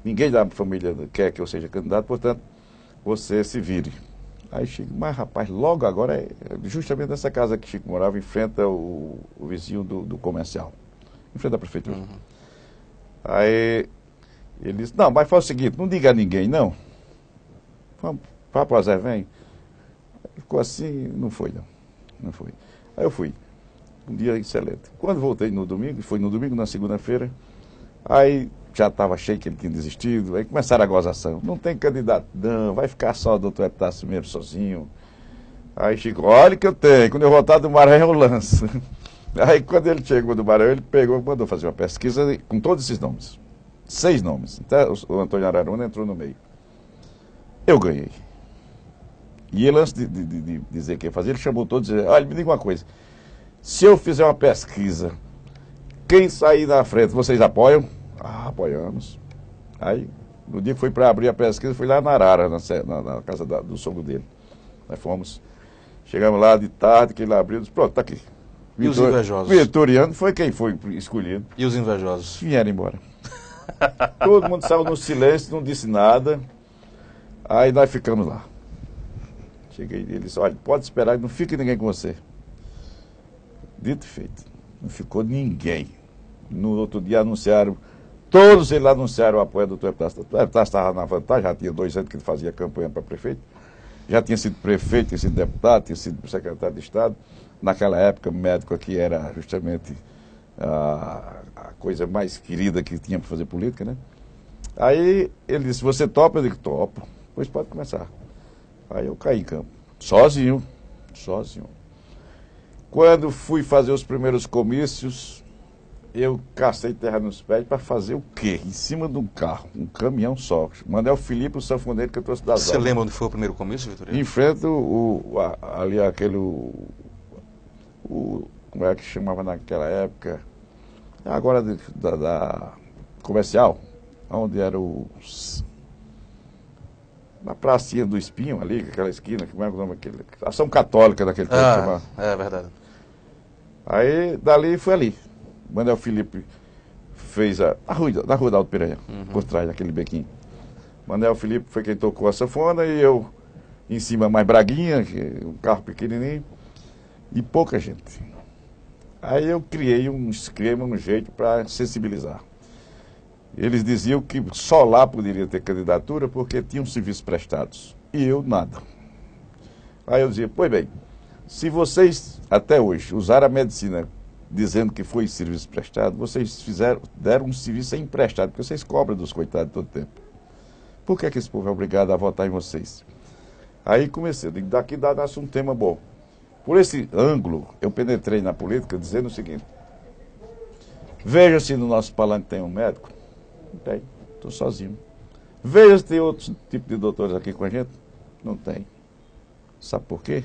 ninguém da família quer que eu seja candidato, portanto, você se vire. Aí Chico, mas rapaz, logo agora, justamente nessa casa que Chico morava, enfrenta o vizinho do comercial, em frente à prefeitura. Uhum. Aí ele disse, não, mas faz o seguinte, não diga a ninguém, não. Vá para o Zé, vem. Ficou assim, não foi, não. Não foi. Aí eu fui. Um dia excelente. Quando voltei no domingo, foi no domingo, na segunda-feira, aí já estava cheio que ele tinha desistido, aí começaram a gozação. Não tem candidato, não, vai ficar só o doutor Epitácio mesmo sozinho. Aí Chico, olha que eu tenho, quando eu voltar do Maranhão eu lanço. Aí quando ele chegou do Maranhão, ele pegou, mandou fazer uma pesquisa com todos esses nomes. 6 nomes. Até o Antônio Araruna entrou no meio. Eu ganhei. E ele, antes de dizer o que ia fazer, ele chamou todos e disse, olha, me diga uma coisa. Se eu fizer uma pesquisa, quem sair na frente, vocês apoiam? Ah, apoiamos. Aí, no dia que foi para abrir a pesquisa, fui lá na Arara, na casa do sogro dele. Nós fomos, chegamos lá de tarde, que ele abriu, disse, pronto, tá aqui. E os invejosos? Vitoriano foi quem foi escolhido. E os invejosos? Vieram embora. Todo mundo saiu no silêncio, não disse nada. Aí nós ficamos lá. Cheguei e ele disse, olha, pode esperar, não fica ninguém com você. Dito e feito. Não ficou ninguém. No outro dia anunciaram, todos eles anunciaram o apoio do Dr. Epitácio. O Dr. Epitácio estava na vantagem, já tinha 2 anos que ele fazia campanha para prefeito. Já tinha sido prefeito, tinha sido deputado, tinha sido secretário de Estado. Naquela época, o médico aqui era justamente a coisa mais querida que tinha para fazer política, né? Aí ele disse, você topa? Eu digo, topo. Pois pode começar. Aí eu caí em campo. Sozinho. Quando fui fazer os primeiros comícios, eu cacei terra nos pés para fazer o quê? Em cima de um carro, um caminhão só. Manuel Filipe, o sanfoneiro que eu trouxe das Você lembra onde foi o primeiro comício, Vitorino? Em frente ali aquele... como é que chamava naquela época? Agora da comercial, onde era na pracinha do Espinho ali, aquela esquina, como é o nome daquele? Ação Católica daquele tempo. É verdade. Aí, dali foi ali. Manuel Filipe fez na rua da Alto Piranha, por trás daquele bequinho. Manuel Filipe foi quem tocou a sanfona e eu, em cima, mais braguinha, um carro pequenininho, e pouca gente. Aí eu criei um esquema, um jeito para sensibilizar. Eles diziam que só lá poderia ter candidatura porque tinham serviços prestados. E eu, nada. Aí eu dizia, pois bem, se vocês, até hoje, usaram a medicina dizendo que foi serviço prestado, vocês deram um serviço emprestado, porque vocês cobram dos coitados todo tempo. Por que esse povo é obrigado a votar em vocês? Aí comecei, digo, daqui dá-se um tema bom. Por esse ângulo, eu penetrei na política dizendo o seguinte, veja se no nosso palanque tem um médico. Não tem, estou sozinho. Veja se tem outros tipos de doutores aqui com a gente. Não tem. Sabe por quê?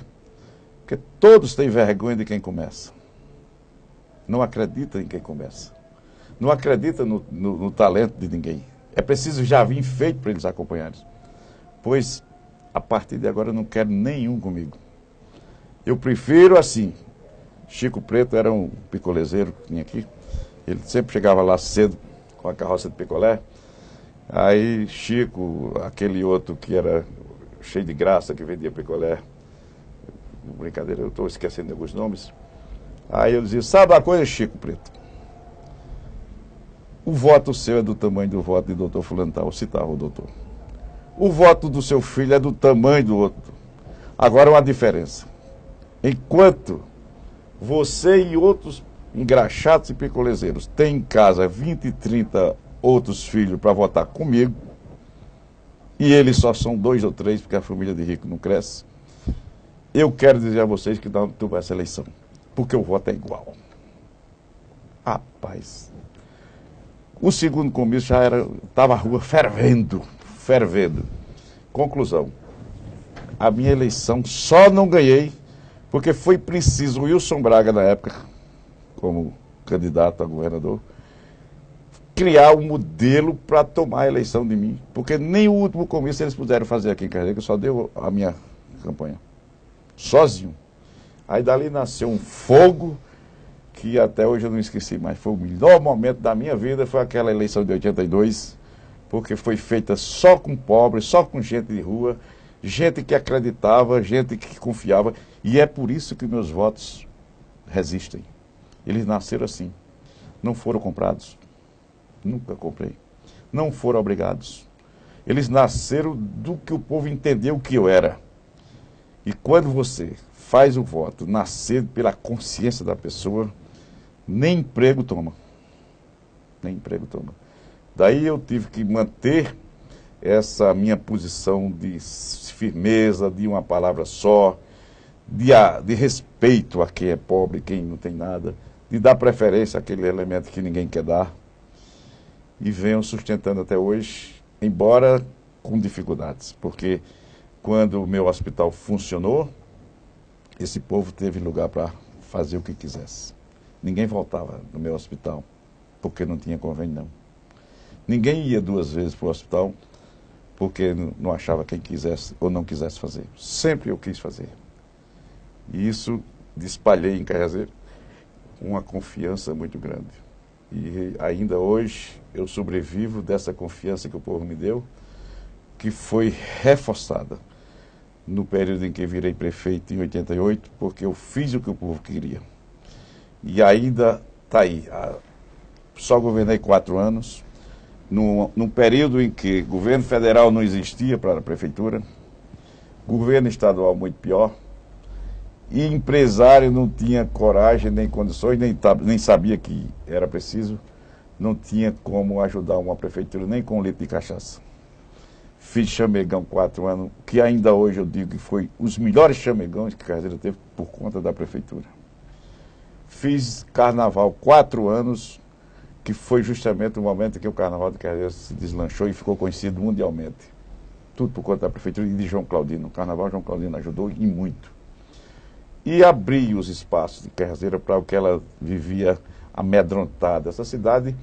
Porque todos têm vergonha de quem começa. Não acreditam em quem começa. Não acreditam no talento de ninguém. É preciso já vir feito para eles acompanharem. Pois, a partir de agora, eu não quero nenhum comigo. Eu prefiro assim. Chico Preto era um picolezeiro que tinha aqui. Ele sempre chegava lá cedo com a carroça de picolé. Aí Chico, aquele outro que era cheio de graça, que vendia picolé. Brincadeira, eu estou esquecendo alguns nomes. Aí eu dizia, sabe uma coisa, Chico Preto? O voto seu é do tamanho do voto de doutor fulano tal, citava o doutor. O voto do seu filho é do tamanho do outro. Agora uma diferença. Enquanto você e outros engraxados e picolezeiros têm em casa 20, 30 outros filhos para votar comigo, e eles só são 2 ou 3 porque a família de rico não cresce, eu quero dizer a vocês que não vai essa eleição, porque o voto é igual. Rapaz, o segundo comício já estava a rua fervendo. Conclusão, a minha eleição só não ganhei porque foi preciso o Wilson Braga, na época, como candidato a governador, criar um modelo para tomar a eleição de mim. Porque nem o último comício eles puderam fazer aqui em Carreira, só deu a minha campanha. Sozinho. Aí dali nasceu um fogo que até hoje eu não esqueci mais. Foi o melhor momento da minha vida, foi aquela eleição de 82, porque foi feita só com pobres, só com gente de rua, gente que acreditava, gente que confiava. E é por isso que meus votos resistem. Eles nasceram assim. Não foram comprados. Nunca comprei. Não foram obrigados. Eles nasceram do que o povo entendeu que eu era. E quando você faz o voto nascer pela consciência da pessoa, nem emprego toma. Nem emprego toma. Daí eu tive que manter essa minha posição de firmeza, de uma palavra só, de respeito a quem é pobre, quem não tem nada, de dar preferência àquele elemento que ninguém quer dar. E venho sustentando até hoje, embora com dificuldades, porque quando o meu hospital funcionou, esse povo teve lugar para fazer o que quisesse. Ninguém voltava no meu hospital, porque não tinha convênio, não. Ninguém ia 2 vezes para o hospital, porque não achava quem quisesse ou não quisesse fazer. Sempre eu quis fazer. E isso espalhei em Cajazeiras uma confiança muito grande. E ainda hoje eu sobrevivo dessa confiança que o povo me deu, que foi reforçada no período em que virei prefeito em 88, porque eu fiz o que o povo queria. E ainda está aí. Só governei 4 anos, num período em que governo federal não existia para a prefeitura, governo estadual muito pior, e empresário não tinha coragem, nem condições, nem sabia que era preciso, não tinha como ajudar uma prefeitura nem com um litro de cachaça. Fiz chamegão 4 anos, que ainda hoje eu digo que foi os melhores chamegões que Cajazeiras teve por conta da prefeitura. Fiz carnaval 4 anos, que foi justamente o momento em que o carnaval de Cajazeiras se deslanchou e ficou conhecido mundialmente. Tudo por conta da prefeitura e de João Claudino. O carnaval João Claudino ajudou e muito. E abri os espaços de Cajazeiras para o que ela vivia amedrontada. Essa cidade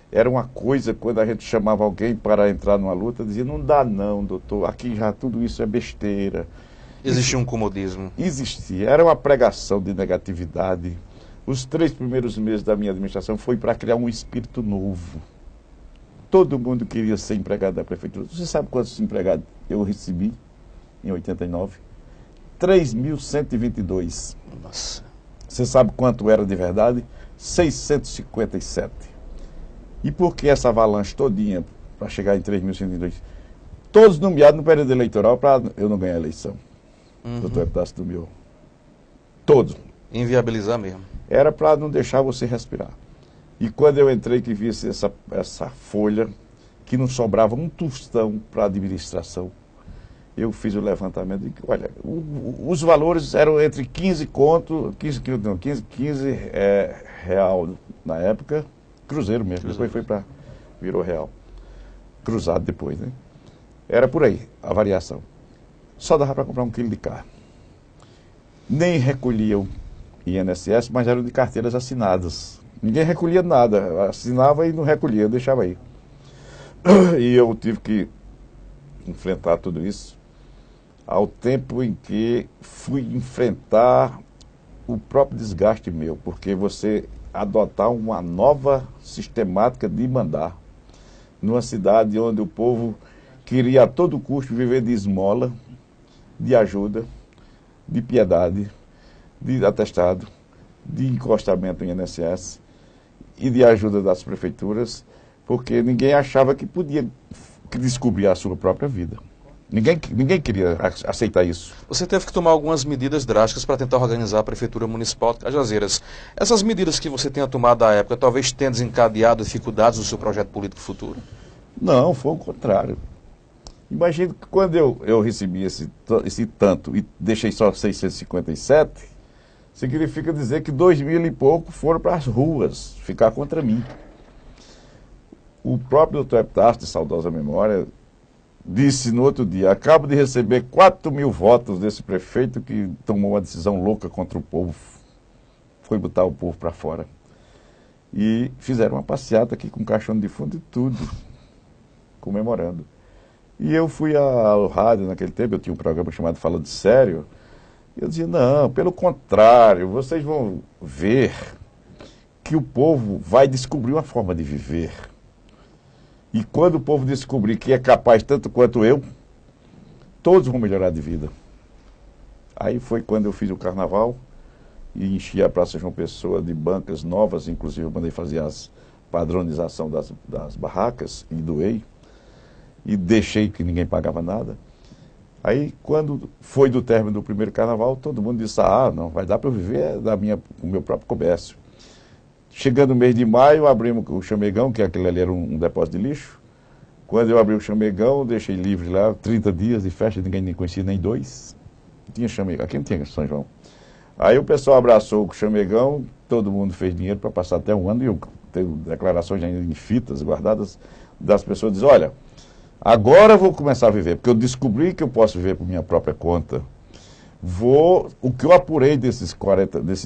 era uma coisa, quando a gente chamava alguém para entrar numa luta, dizia, não dá não, doutor, aqui já tudo isso é besteira. Existia um comodismo. Existia, era uma pregação de negatividade. Os 3 primeiros meses da minha administração foi para criar um espírito novo. Todo mundo queria ser empregado da prefeitura. Você sabe quantos empregados eu recebi em 89? 3.122. Nossa. Você sabe quanto era de verdade? 657. E por que essa avalanche todinha para chegar em 3.122? Todos nomeados no período eleitoral para eu não ganhar a eleição. Doutor Epitácio do meu. Todos. Inviabilizar mesmo. Era para não deixar você respirar. E quando eu entrei que vi essa folha, que não sobrava um tostão para a administração, eu fiz o levantamento de que, olha, os valores eram entre 15 real na época, cruzeiro mesmo, depois virou real. Cruzado depois, né? Era por aí, a variação. Só dava para comprar 1 quilo de carne. Nem recolhiam INSS, mas eram de carteiras assinadas. Ninguém recolhia nada, assinava e não recolhia, deixava aí. E eu tive que enfrentar tudo isso ao tempo em que fui enfrentar o próprio desgaste meu, porque você adotar uma nova sistemática de mandar numa cidade onde o povo queria a todo custo viver de esmola, de ajuda, de piedade, de atestado, de encostamento em INSS e de ajuda das prefeituras, porque ninguém achava que podia descobrir a sua própria vida. Ninguém queria aceitar isso. Você teve que tomar algumas medidas drásticas para tentar organizar a Prefeitura Municipal de Cajazeiras. Essas medidas que você tenha tomado à época talvez tenham desencadeado dificuldades no seu projeto político futuro? Não, foi o contrário. Imagino que quando eu recebi esse tanto e deixei só 657, significa dizer que 2.000 e pouco foram para as ruas ficar contra mim. O próprio doutor Epitácio, de saudosa memória, disse no outro dia, acabo de receber 4.000 votos desse prefeito que tomou uma decisão louca contra o povo. Foi botar o povo para fora. E fizeram uma passeata aqui com caixão de fundo e tudo, comemorando. E eu fui ao rádio naquele tempo, eu tinha um programa chamado Falando Sério, e eu dizia, não, pelo contrário, vocês vão ver que o povo vai descobrir uma forma de viver. E quando o povo descobrir que é capaz tanto quanto eu, todos vão melhorar de vida. Aí foi quando eu fiz o carnaval e enchi a Praça João Pessoa de bancas novas, inclusive eu mandei fazer a padronização das barracas e doei. E deixei que ninguém pagava nada. Aí, quando foi do término do primeiro carnaval, todo mundo disse, não, vai dar para eu viver com o meu próprio comércio. Chegando no mês de maio, abrimos o Chamegão, que aquele ali era um depósito de lixo. Quando eu abri o Chamegão, deixei livre lá, 30 dias de festa, ninguém nem conhecia nem 2. Tinha Chamegão, aqui não tinha São João. Aí o pessoal abraçou o Chamegão, todo mundo fez dinheiro para passar até um ano, e eu tenho declarações ainda em fitas guardadas das pessoas, dizem, olha, agora eu vou começar a viver, porque eu descobri que eu posso viver por minha própria conta. O que eu apurei desses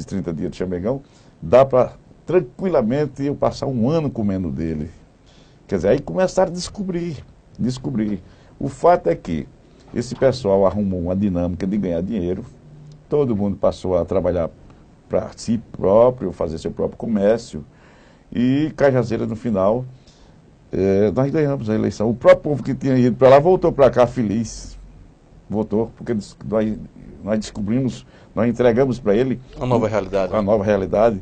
30 dias de Chamegão, dá para tranquilamente eu passar um ano comendo dele. Quer dizer, aí começaram a descobrir. O fato é que esse pessoal arrumou uma dinâmica de ganhar dinheiro, todo mundo passou a trabalhar para si próprio, fazer seu próprio comércio, e Cajazeira, no final, nós ganhamos a eleição. O próprio povo que tinha ido para lá voltou para cá feliz. Voltou, porque nós descobrimos, nós entregamos para ele uma nova realidade. Uma nova realidade.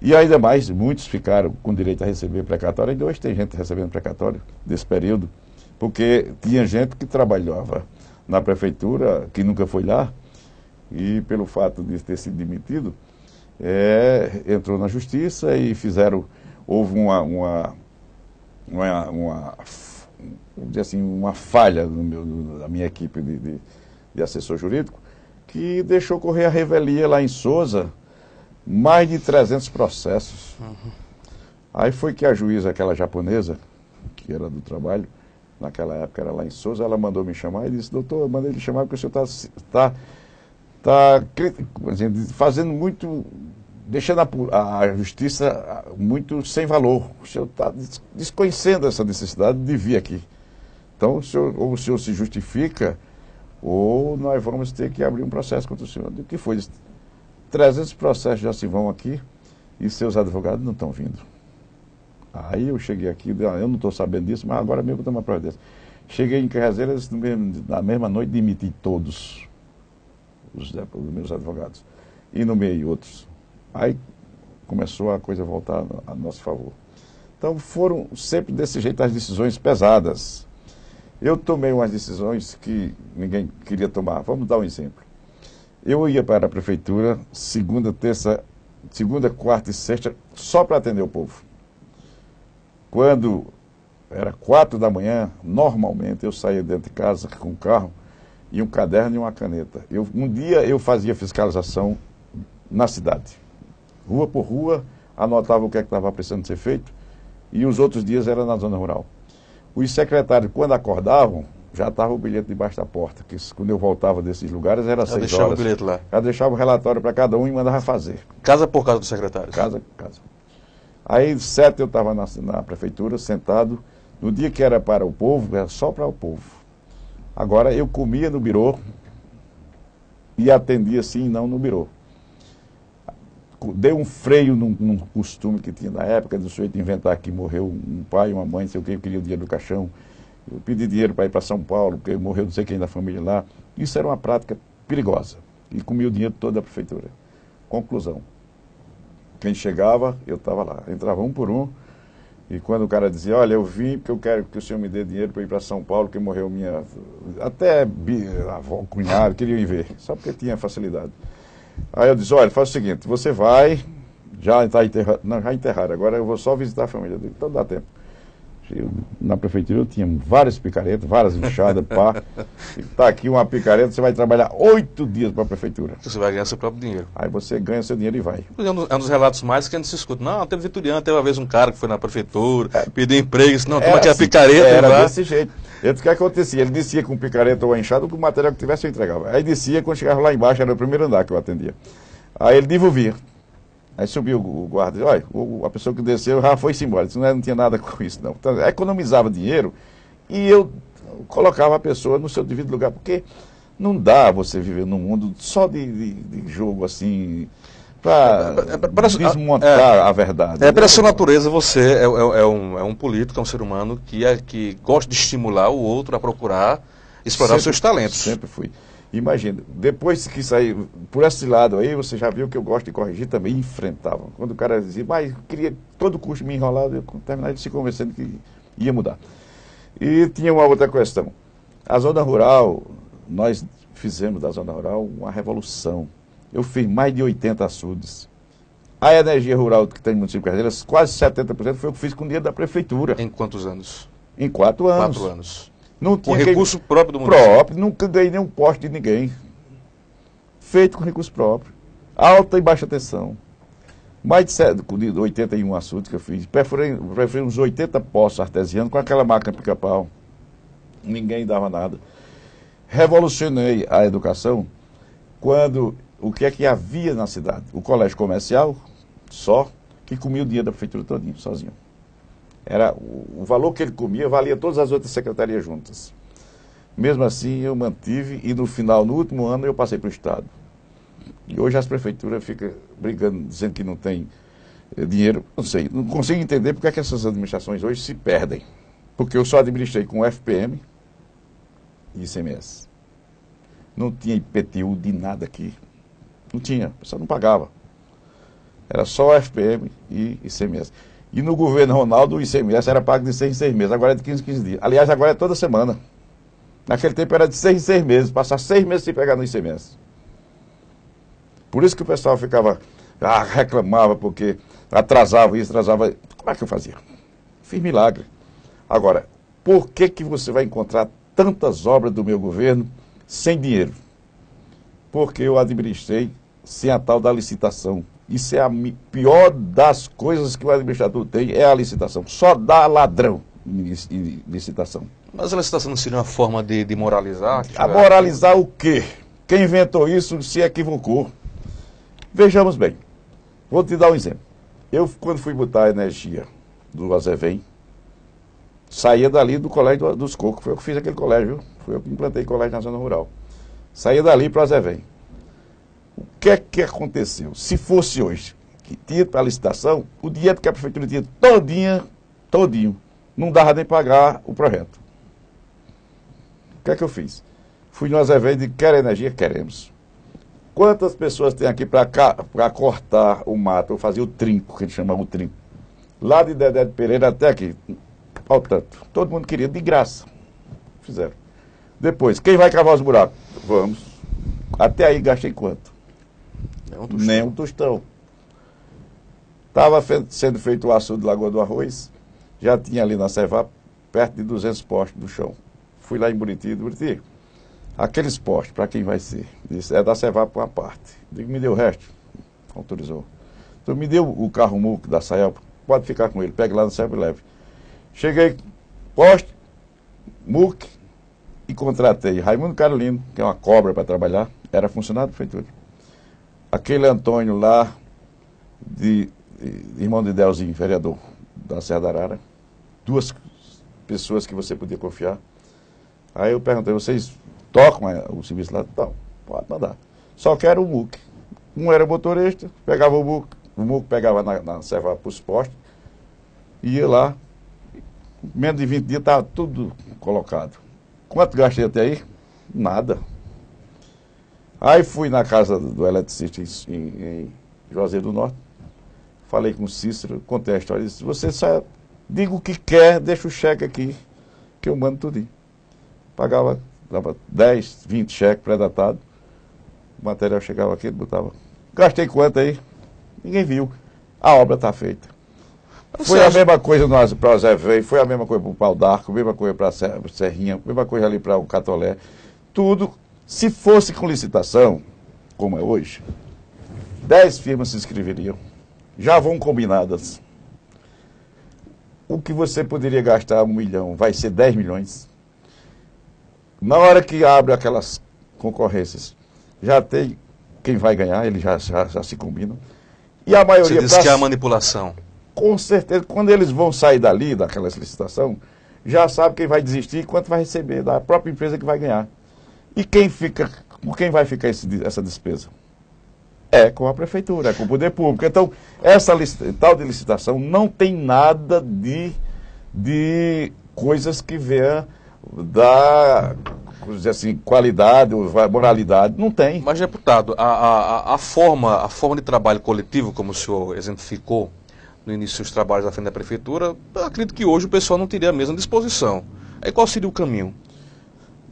E ainda mais, muitos ficaram com direito a receber precatório, ainda hoje tem gente recebendo precatório desse período, porque tinha gente que trabalhava na prefeitura, que nunca foi lá, e pelo fato de ter sido demitido, entrou na justiça e houve vamos dizer assim, uma falha na minha equipe de assessor jurídico, que deixou correr a revelia lá em Sousa, mais de 300 processos. Uhum. Aí foi que a juíza, aquela japonesa, que era do trabalho, naquela época era lá em Sousa, ela mandou me chamar e disse, doutor, eu mandei lhe chamar porque o senhor está fazendo muito, deixando a justiça muito sem valor. O senhor está desconhecendo essa necessidade de vir aqui. Então, ou o senhor se justifica, ou nós vamos ter que abrir um processo contra o senhor. O que foi? 300 processos já se vão aqui e seus advogados não estão vindo. Aí eu cheguei aqui, eu não estou sabendo disso, mas agora mesmo vou tomar providência. Cheguei em Cajazeiras, na mesma noite demiti todos os meus advogados. E nomeei outros. Aí começou a coisa a voltar a nosso favor. Então foram sempre desse jeito as decisões pesadas. Eu tomei umas decisões que ninguém queria tomar. Vamos dar um exemplo. Eu ia para a prefeitura segunda, quarta e sexta só para atender o povo. Quando era 4 da manhã, normalmente eu saía dentro de casa com um carro e um caderno e uma caneta. Um dia eu fazia fiscalização na cidade. Rua por rua, anotava o que estava precisando ser feito, e os outros dias era na zona rural. Os secretários, quando acordavam, já estava o bilhete debaixo da porta, que quando eu voltava desses lugares era 6 horas. Já deixava o bilhete lá? Já deixava o relatório para cada um e mandava fazer. Casa por casa dos secretários? Casa. Aí, 7 eu estava na prefeitura, sentado. No dia que era para o povo, era só para o povo. Agora, eu comia no birô e atendia sim e não no birô. Dei um freio num costume que tinha na época, do sujeito inventar que morreu um pai, uma mãe, não sei o que, eu queria o dinheiro do caixão. Eu pedi dinheiro para ir para São Paulo, porque morreu não sei quem da família lá. Isso era uma prática perigosa. E comia o dinheiro todo da prefeitura. Conclusão. Quem chegava, eu estava lá. Entrava um por um. E quando o cara dizia, olha, eu vim porque eu quero que o senhor me dê dinheiro para ir para São Paulo, que morreu minha... Até avó, cunhado, queriam ir ver. Só porque tinha facilidade. Aí eu disse, olha, faz o seguinte, você vai, já está enterrado, não, já enterraram, agora eu vou só visitar a família. Então dá tempo. Na prefeitura eu tinha várias picaretas, várias enxadas, pá. Está aqui uma picareta, você vai trabalhar 8 dias para a prefeitura. Você vai ganhar seu próprio dinheiro. Aí você ganha seu dinheiro e vai. É um dos relatos mais que a gente se escuta. Não, teve vitoriano, teve uma vez um cara que foi na prefeitura, pediu emprego, disse, não, toma aqui a picareta. Era desse jeito. O que acontecia? Ele descia com picareta ou enxada, com o material que tivesse eu entregava. Aí descia, quando chegava lá embaixo, era o primeiro andar que eu atendia. Aí ele devolvia. Aí subiu o guarda e disse, olha, a pessoa que desceu já foi-se embora. Disse, não tinha nada com isso, não. Então, economizava dinheiro e eu colocava a pessoa no seu devido lugar, porque não dá você viver num mundo só de jogo assim, para desmontar a verdade. Pela sua natureza, você é um político, é um ser humano que gosta de estimular o outro a procurar explorar os seus talentos. Sempre fui. Imagina, depois que saí por esse lado aí, você já viu que eu gosto de corrigir também, enfrentava. Quando o cara dizia, mas queria todo custo me enrolar, eu terminava se convencendo que ia mudar. E tinha uma outra questão. A zona rural, nós fizemos da zona rural uma revolução. Eu fiz mais de 80 açudes. A energia rural que tem no município de Cardeiras, quase 70% foi o que fiz com o dinheiro da prefeitura. Em quantos anos? Em 4 anos. 4 anos. Não Com tinha recurso próprio do município? próprio, nunca ganhei nenhum poste de ninguém. Feito com recurso próprio. Alta e baixa tensão. Mais de 81 açudes que eu fiz. Perfurei uns 80 poços artesianos com aquela máquina pica-pau. Ninguém dava nada. Revolucionei a educação quando o que é que havia na cidade? O colégio comercial, só, que comia o dinheiro da prefeitura todinho, sozinho. Era o valor que ele comia valia todas as outras secretarias juntas. Mesmo assim, eu mantive e no final, no último ano, eu passei para o Estado. E hoje as prefeituras ficam brigando, dizendo que não tem dinheiro. Não sei, não consigo entender porque é que essas administrações hoje se perdem. Porque eu só administrei com FPM e ICMS. Não tinha IPTU de nada aqui. Não tinha, o pessoal não pagava. Era só FPM e ICMS. E no governo Ronaldo, o ICMS era pago de 6 em 6 meses, agora é de 15 em 15 dias. Aliás, agora é toda semana. Naquele tempo era de 6 em 6 meses, passar 6 meses sem pegar no ICMS. Por isso que o pessoal ficava, reclamava, porque atrasava isso, atrasava. Como é que eu fazia? Fiz milagre. Agora, por que que você vai encontrar tantas obras do meu governo sem dinheiro? Porque eu administrei sem a tal da licitação. Isso é a pior das coisas que o administrador tem, é a licitação. Só dá ladrão em licitação. Mas a licitação não seria uma forma de moralizar? A moralizar o quê? Quem inventou isso se equivocou. Vejamos bem. Vou te dar um exemplo. Eu, quando fui botar a energia do Azevém, saía dali do colégio dos Cocos. Foi eu que fiz aquele colégio, viu? Foi eu que implantei colégio na zona rural. Saía dali para o Azevém. O que é que aconteceu? Se fosse hoje, que tinha para a licitação, o dinheiro que a prefeitura tinha todinho, não dava nem pagar o projeto. O que é que eu fiz? Fui no Azevém e disse, quer energia? Queremos. Quantas pessoas tem aqui para cortar o mato, ou fazer o trinco, que eles chamavam o trinco? Lá de Dedé de Pereira até aqui, ao tanto. Todo mundo queria, de graça. Fizeram. Depois, quem vai cavar os buracos? Vamos. Até aí gastei quanto? Nem um tostão. Estava sendo feito o açude de Lagoa do Arroz, já tinha ali na Cevap, perto de 200 postes do chão. Fui lá em Buriti, aqueles postes, para quem vai ser? Disse, é da Cevap uma parte. Digo, me deu o resto. Autorizou. Então me deu o carro MUC da Sael, pode ficar com ele, pegue lá no Cevap e leve. Cheguei, poste, MUC, e contratei Raimundo Carolino, que é uma cobra para trabalhar, era funcionário da prefeitura. Aquele Antônio lá, irmão de Delzinho, vereador da Serra da Arara, 2 pessoas que você podia confiar. Aí eu perguntei, vocês tocam o serviço lá? Não, pode mandar. Só quero o MUC. Um era motorista, pegava o MUC pegava na Serva para os postes, ia lá, menos de 20 dias estava tudo colocado. Quanto gastei até aí? Nada. Aí fui na casa do eletricista em Juazeiro do Norte, falei com o Cícero, contei a história, disse, você só diga o que quer, deixa o cheque aqui, que eu mando tudinho. Pagava, dava 10, 20 cheques pré-datados, o material chegava aqui, botava. Gastei quanto aí? Ninguém viu. A obra está feita. Foi a mesma coisa para o Zé Veio, foi a mesma coisa para o Pau d'Arco, a mesma coisa para a Serrinha, a mesma coisa ali para o Catolé. Tudo, se fosse com licitação, como é hoje, 10 firmas se inscreveriam. Já vão combinadas. O que você poderia gastar 1 milhão vai ser 10 milhões. Na hora que abre aquelas concorrências, já tem quem vai ganhar, eles já se combinam. E a maioria... Você disse que é a manipulação. Com certeza, quando eles vão sair dali, daquela licitação, já sabe quem vai desistir e quanto vai receber da própria empresa que vai ganhar. E quem vai ficar essa despesa? É com a prefeitura, é com o poder público. Então, essa tal de licitação não tem nada de coisas que venham da, vamos dizer assim, qualidade ou moralidade. Não tem. Mas, deputado, a forma de trabalho coletivo, como o senhor exemplificou no início dos trabalhos à frente da prefeitura, eu acredito que hoje o pessoal não teria a mesma disposição. Aí qual seria o caminho?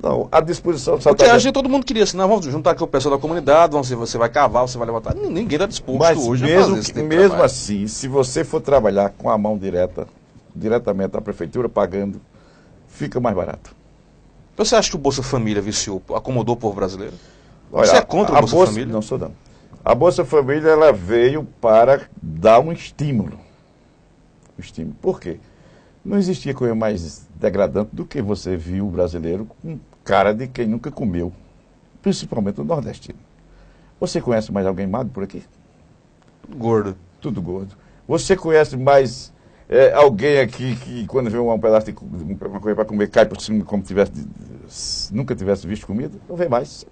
Não, a disposição só Porque a gente, todo mundo queria assim, não, vamos juntar aqui o pessoal da comunidade, você vai cavar, você vai levantar. Ninguém está disposto Mas hoje mesmo, a fazer esse tipo de mesmo trabalho. assim, se você for trabalhar com a mão diretamente da prefeitura, pagando, fica mais barato. Você acha que o Bolsa Família viciou, acomodou o povo brasileiro? Olha, Você é contra o Bolsa Família? Não sou não. A Bolsa Família, ela veio para dar um estímulo. Por quê? Não existia coisa mais degradante do que você viu o brasileiro com cara de quem nunca comeu, principalmente o nordestino. Você conhece mais alguém magro por aqui? Gordo. Tudo gordo. Você conhece mais alguém aqui que quando vê um pedaço de uma coisa para comer cai por cima como nunca tivesse visto comida? Não vê mais.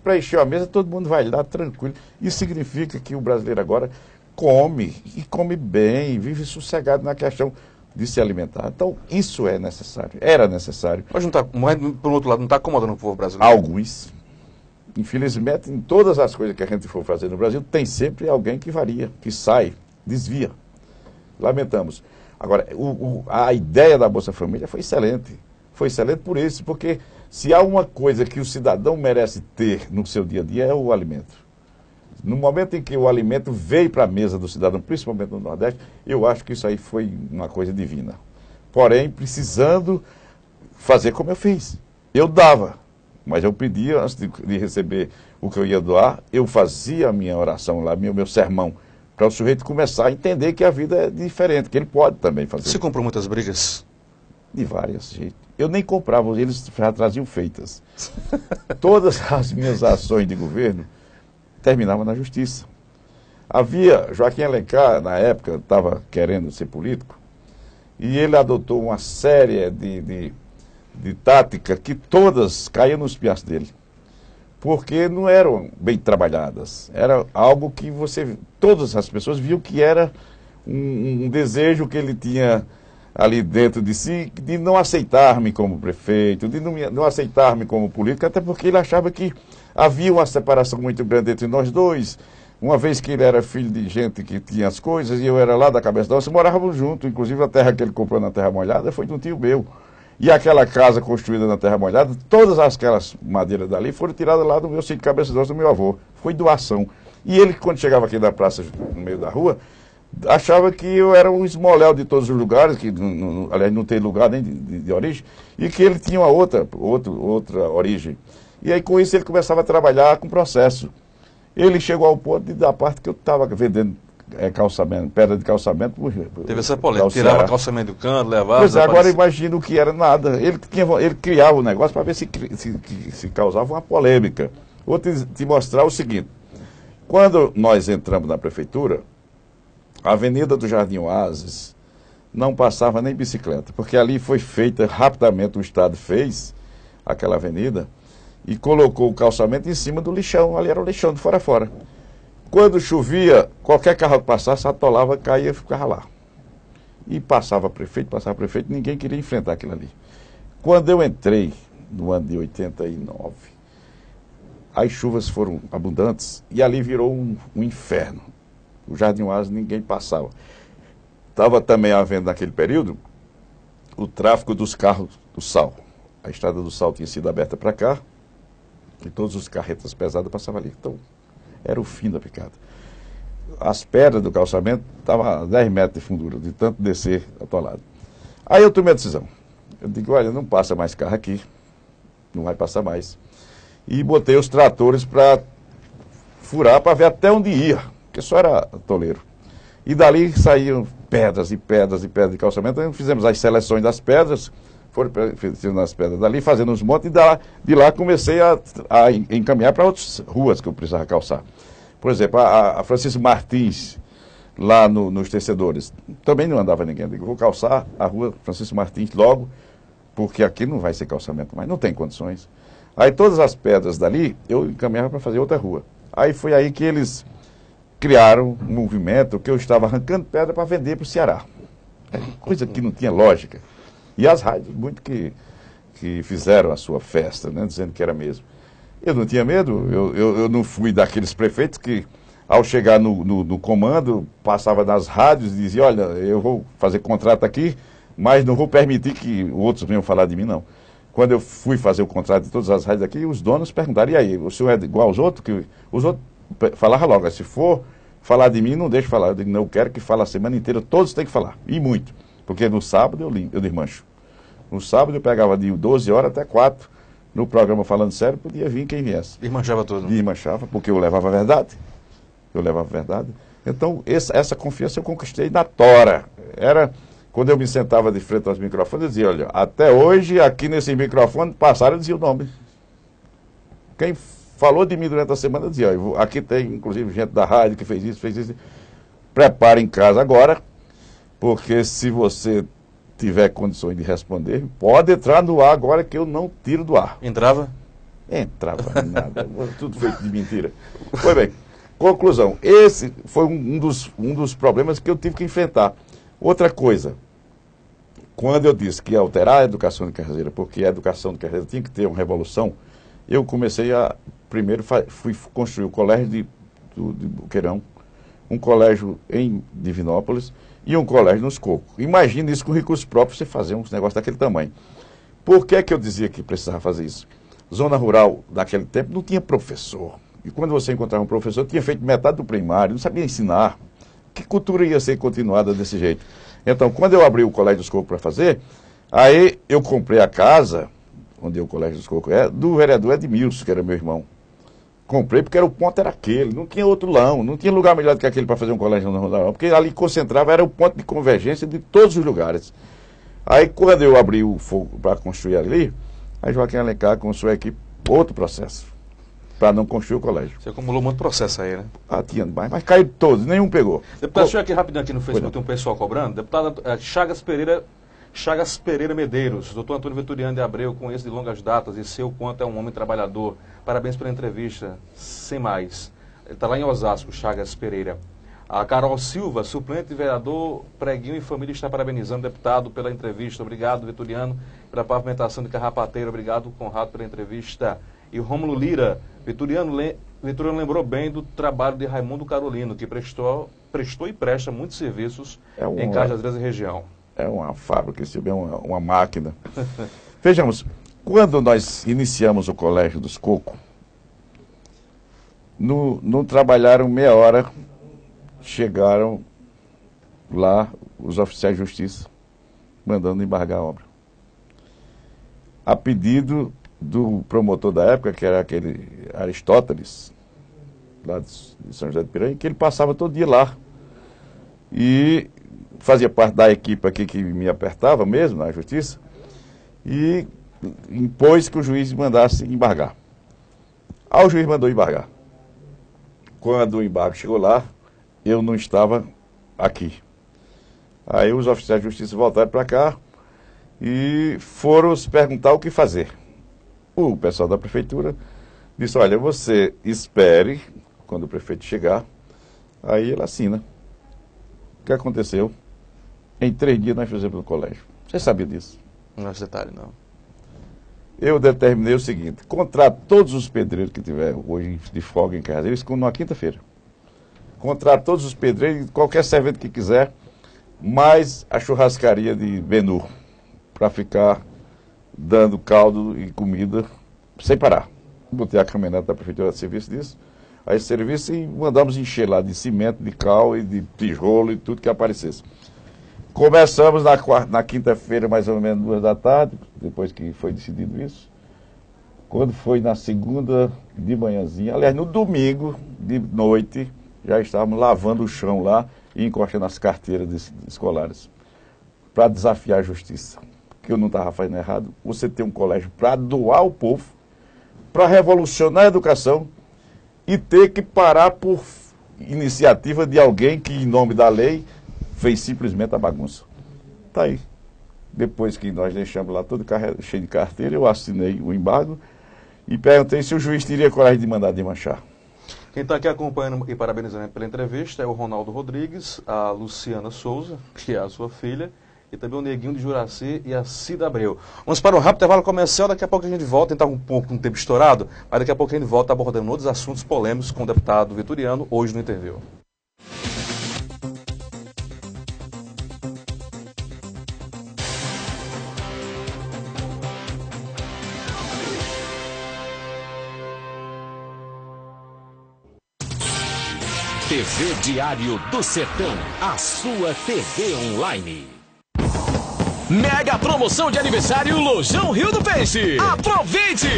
Para encher a mesa, todo mundo vai lá tranquilo. Isso significa que o brasileiro agora come, e come bem, vive sossegado na questão de se alimentar. Então, isso é necessário, era necessário. Mas, por outro lado, não está acomodando o povo brasileiro? Alguns. Infelizmente, em todas as coisas que a gente for fazer no Brasil, tem sempre alguém que varia, que sai, desvia. Lamentamos. Agora, a ideia da Bolsa Família foi excelente. Foi excelente por isso, porque se há uma coisa que o cidadão merece ter no seu dia a dia é o alimento. No momento em que o alimento veio para a mesa do cidadão, principalmente no Nordeste, eu acho que isso aí foi uma coisa divina. Porém, precisando fazer como eu fiz. Eu dava, mas eu pedia, antes de receber o que eu ia doar, eu fazia a minha oração lá, meu sermão, para o sujeito começar a entender que a vida é diferente, que ele pode também fazer. Você comprou muitas brigas? De várias jeitos. Eu nem comprava, eles já traziam feitas. Todas as minhas ações de governo terminavam na justiça. Havia, Joaquim Alencar, na época, estava querendo ser político, e ele adotou uma série de táticas que todas caíam nos piaços dele. Porque não eram bem trabalhadas. Era algo que todas as pessoas viam que era um desejo que ele tinha ali dentro de si, de não aceitar-me como prefeito, de não aceitar-me como político, até porque ele achava que havia uma separação muito grande entre nós dois, uma vez que ele era filho de gente que tinha as coisas, e eu era lá da Cabeça d'Ossa, morávamos juntos, inclusive a terra que ele comprou na Terra Molhada foi de um tio meu. E aquela casa construída na Terra Molhada, todas aquelas madeiras dali foram tiradas lá do meu sítio Cabeça d'Ossa do meu avô. Foi doação. E ele, quando chegava aqui na praça, no meio da rua, achava que eu era um esmoléu de todos os lugares, que aliás não tem lugar nem de origem, e que ele tinha uma outra origem. E aí com isso ele começava a trabalhar com processo. Ele chegou ao ponto de da parte que eu estava vendendo calçamento, pedra de calçamento. Teve essa polêmica, tirava calçamento do canto, levava... Pois é, agora imagina o que era nada. Ele criava o negócio para ver se causava uma polêmica. Vou te mostrar o seguinte. Quando nós entramos na prefeitura, a Avenida do Jardim Oásis não passava nem bicicleta, porque ali foi feita rapidamente, o Estado fez aquela avenida e colocou o calçamento em cima do lixão, ali era o lixão de fora a fora. Quando chovia, qualquer carro que passasse, atolava, caía e ficava lá. E passava prefeito, ninguém queria enfrentar aquilo ali. Quando eu entrei, no ano de 89, as chuvas foram abundantes e ali virou um inferno. O Jardim Oásis ninguém passava. Estava também havendo naquele período o tráfico dos carros do sal. A estrada do sal tinha sido aberta para cá e todas as carretas pesadas passavam ali. Então, era o fim da picada. As pedras do calçamento estavam a 10 metros de fundura, de tanto descer atolado. Aí eu tomei a decisão. Eu digo, olha, não passa mais carro aqui, não vai passar mais. E botei os tratores para furar, para ver até onde ia, porque só era toleiro. E dali saíam pedras e pedras e pedras de calçamento. Então, fizemos as seleções das pedras, foram fazendo as pedras dali, fazendo uns montes, e de lá comecei a encaminhar para outras ruas que eu precisava calçar. Por exemplo, a Francisco Martins, lá nos Tecedores, também não andava ninguém. Eu digo, vou calçar a rua Francisco Martins logo, porque aqui não vai ser calçamento, mas não tem condições. Aí todas as pedras dali, eu encaminhava para fazer outra rua. Aí foi aí que eles criaram um movimento que eu estava arrancando pedra para vender para o Ceará. Coisa que não tinha lógica. E as rádios, muito que fizeram a sua festa, né, dizendo que era mesmo. Eu não tinha medo, eu não fui daqueles prefeitos que, ao chegar no comando, passava nas rádios e dizia, olha, eu vou fazer contrato aqui, mas não vou permitir que outros venham falar de mim, não. quando eu fui fazer o contrato de todas as rádios aqui, os donos perguntaram, e aí, o senhor é igual aos outros? Que os outros falavam logo, se for falar de mim, não deixe falar. Eu digo, não, eu quero que fale a semana inteira, todos têm que falar, e muito. Porque no sábado eu desmancho. No sábado eu pegava de 12 horas até 4, no programa Falando Sério, podia vir quem viesse. Desmanchava tudo. Desmanchava, porque eu levava a verdade. Eu levava a verdade. Então, essa confiança eu conquistei na tora. Era, quando eu me sentava de frente aos microfones, eu dizia, olha, até hoje, aqui nesse microfone, passaram e dizia o nome. Quem falou de mim durante a semana, eu dizia, olha, aqui tem, inclusive, gente da rádio que fez isso. Prepare em casa agora, porque se você tiver condições de responder, pode entrar no ar agora que eu não tiro do ar. Entrava? Entrava nada. Tudo feito de mentira. Pois bem, conclusão. Esse foi um dos problemas que eu tive que enfrentar. Outra coisa, quando eu disse que ia alterar a educação de carreira, porque a educação de carreira tinha que ter uma revolução, eu comecei a, primeiro, fui construir o colégio de Boqueirão, um colégio em Divinópolis e um colégio nos Cocos. Imagina isso com recursos próprios, você fazer um negócio daquele tamanho. Por que eu dizia que precisava fazer isso? Zona rural, naquele tempo, não tinha professor. E quando você encontrava um professor, tinha feito metade do primário, não sabia ensinar. Que cultura ia ser continuada desse jeito? Então, quando eu abri o Colégio dos Cocos para fazer, aí eu comprei a casa, onde o Colégio dos Cocos é, do vereador Edmilson, que era meu irmão. Comprei porque o ponto era aquele, não tinha outro não tinha lugar melhor do que aquele para fazer um colégio no rural, porque ali concentrava, era o ponto de convergência de todos os lugares. Aí, quando eu abri o fogo para construir ali, aí Joaquim Alencar, com sua equipe, outro processo, para não construir o colégio. Você acumulou muito processo aí, né? Ah, tinha, mas caíram todos, nenhum pegou. Deputado, deixa eu aqui rapidinho aqui no Facebook, tem um pessoal cobrando. Deputado Chagas Pereira Medeiros, doutor Antônio Veturiano de Abreu, conheço de longas datas e sei o quanto é um homem trabalhador. Parabéns pela entrevista, sem mais. Ele está lá em Osasco, Chagas Pereira. A Carol Silva, suplente vereador Preguinho e família, está parabenizando o deputado pela entrevista. Obrigado, Veturiano, pela pavimentação de Carrapateiro. Obrigado, Conrado, pela entrevista. E Rômulo Lira, Veturiano lembrou bem do trabalho de Raimundo Carolino, que prestou e presta muitos serviços em Cajazeiras e região. É uma fábrica, isso é uma máquina. Vejamos, quando nós iniciamos o Colégio dos Cocos, não trabalharam meia hora, chegaram lá os oficiais de justiça, mandando embargar a obra. A pedido do promotor da época, que era aquele Aristóteles, lá de São José de Piranha, que ele passava todo dia lá. E fazia parte da equipe aqui que me apertava mesmo, na justiça, e impôs que o juiz mandasse embargar. Aí o juiz mandou embargar. Quando o embargo chegou lá, eu não estava aqui. Aí os oficiais de justiça voltaram para cá e foram se perguntar o que fazer. O pessoal da prefeitura disse, olha, você espere quando o prefeito chegar, aí ele assina. O que aconteceu? Em 3 dias nós fizemos no colégio. Você sabia disso? Não é detalhe, não. Eu determinei o seguinte, contrato todos os pedreiros que tiver hoje de folga em casa, eles ficam numa quinta-feira. Contrato todos os pedreiros, qualquer servente que quiser, mais a churrascaria de Benur, para ficar dando caldo e comida sem parar. Botei a caminhonete da prefeitura de serviço disso, aí serviço e mandamos encher lá de cimento, de cal e de tijolo e tudo que aparecesse. Começamos na quinta-feira, mais ou menos 2 da tarde, depois que foi decidido isso. Quando foi na segunda de manhãzinha, aliás, no domingo de noite, já estávamos lavando o chão lá e encostando as carteiras escolares para desafiar a justiça. Que eu não estava fazendo errado. Você tem um colégio para doar ao povo, para revolucionar a educação e ter que parar por iniciativa de alguém que, em nome da lei, fez simplesmente a bagunça. Está aí. Depois que nós deixamos lá todo cheio de carteira, eu assinei o embargo e perguntei se o juiz teria coragem de mandar desmanchar. Quem está aqui acompanhando e parabenizando pela entrevista é o Ronaldo Rodrigues, a Luciana Souza, que é a sua filha, e também o Neguinho de Juraci e a Cida Abreu. Vamos para um rápido intervalo comercial, daqui a pouco a gente volta, está um pouco com o tempo estourado, mas daqui a pouco a gente volta abordando outros assuntos polêmicos com o deputado Veturiano, hoje no Interview. TV Diário do Sertão, a sua TV online. Mega promoção de aniversário Lojão Rio do Peixe. Aproveite!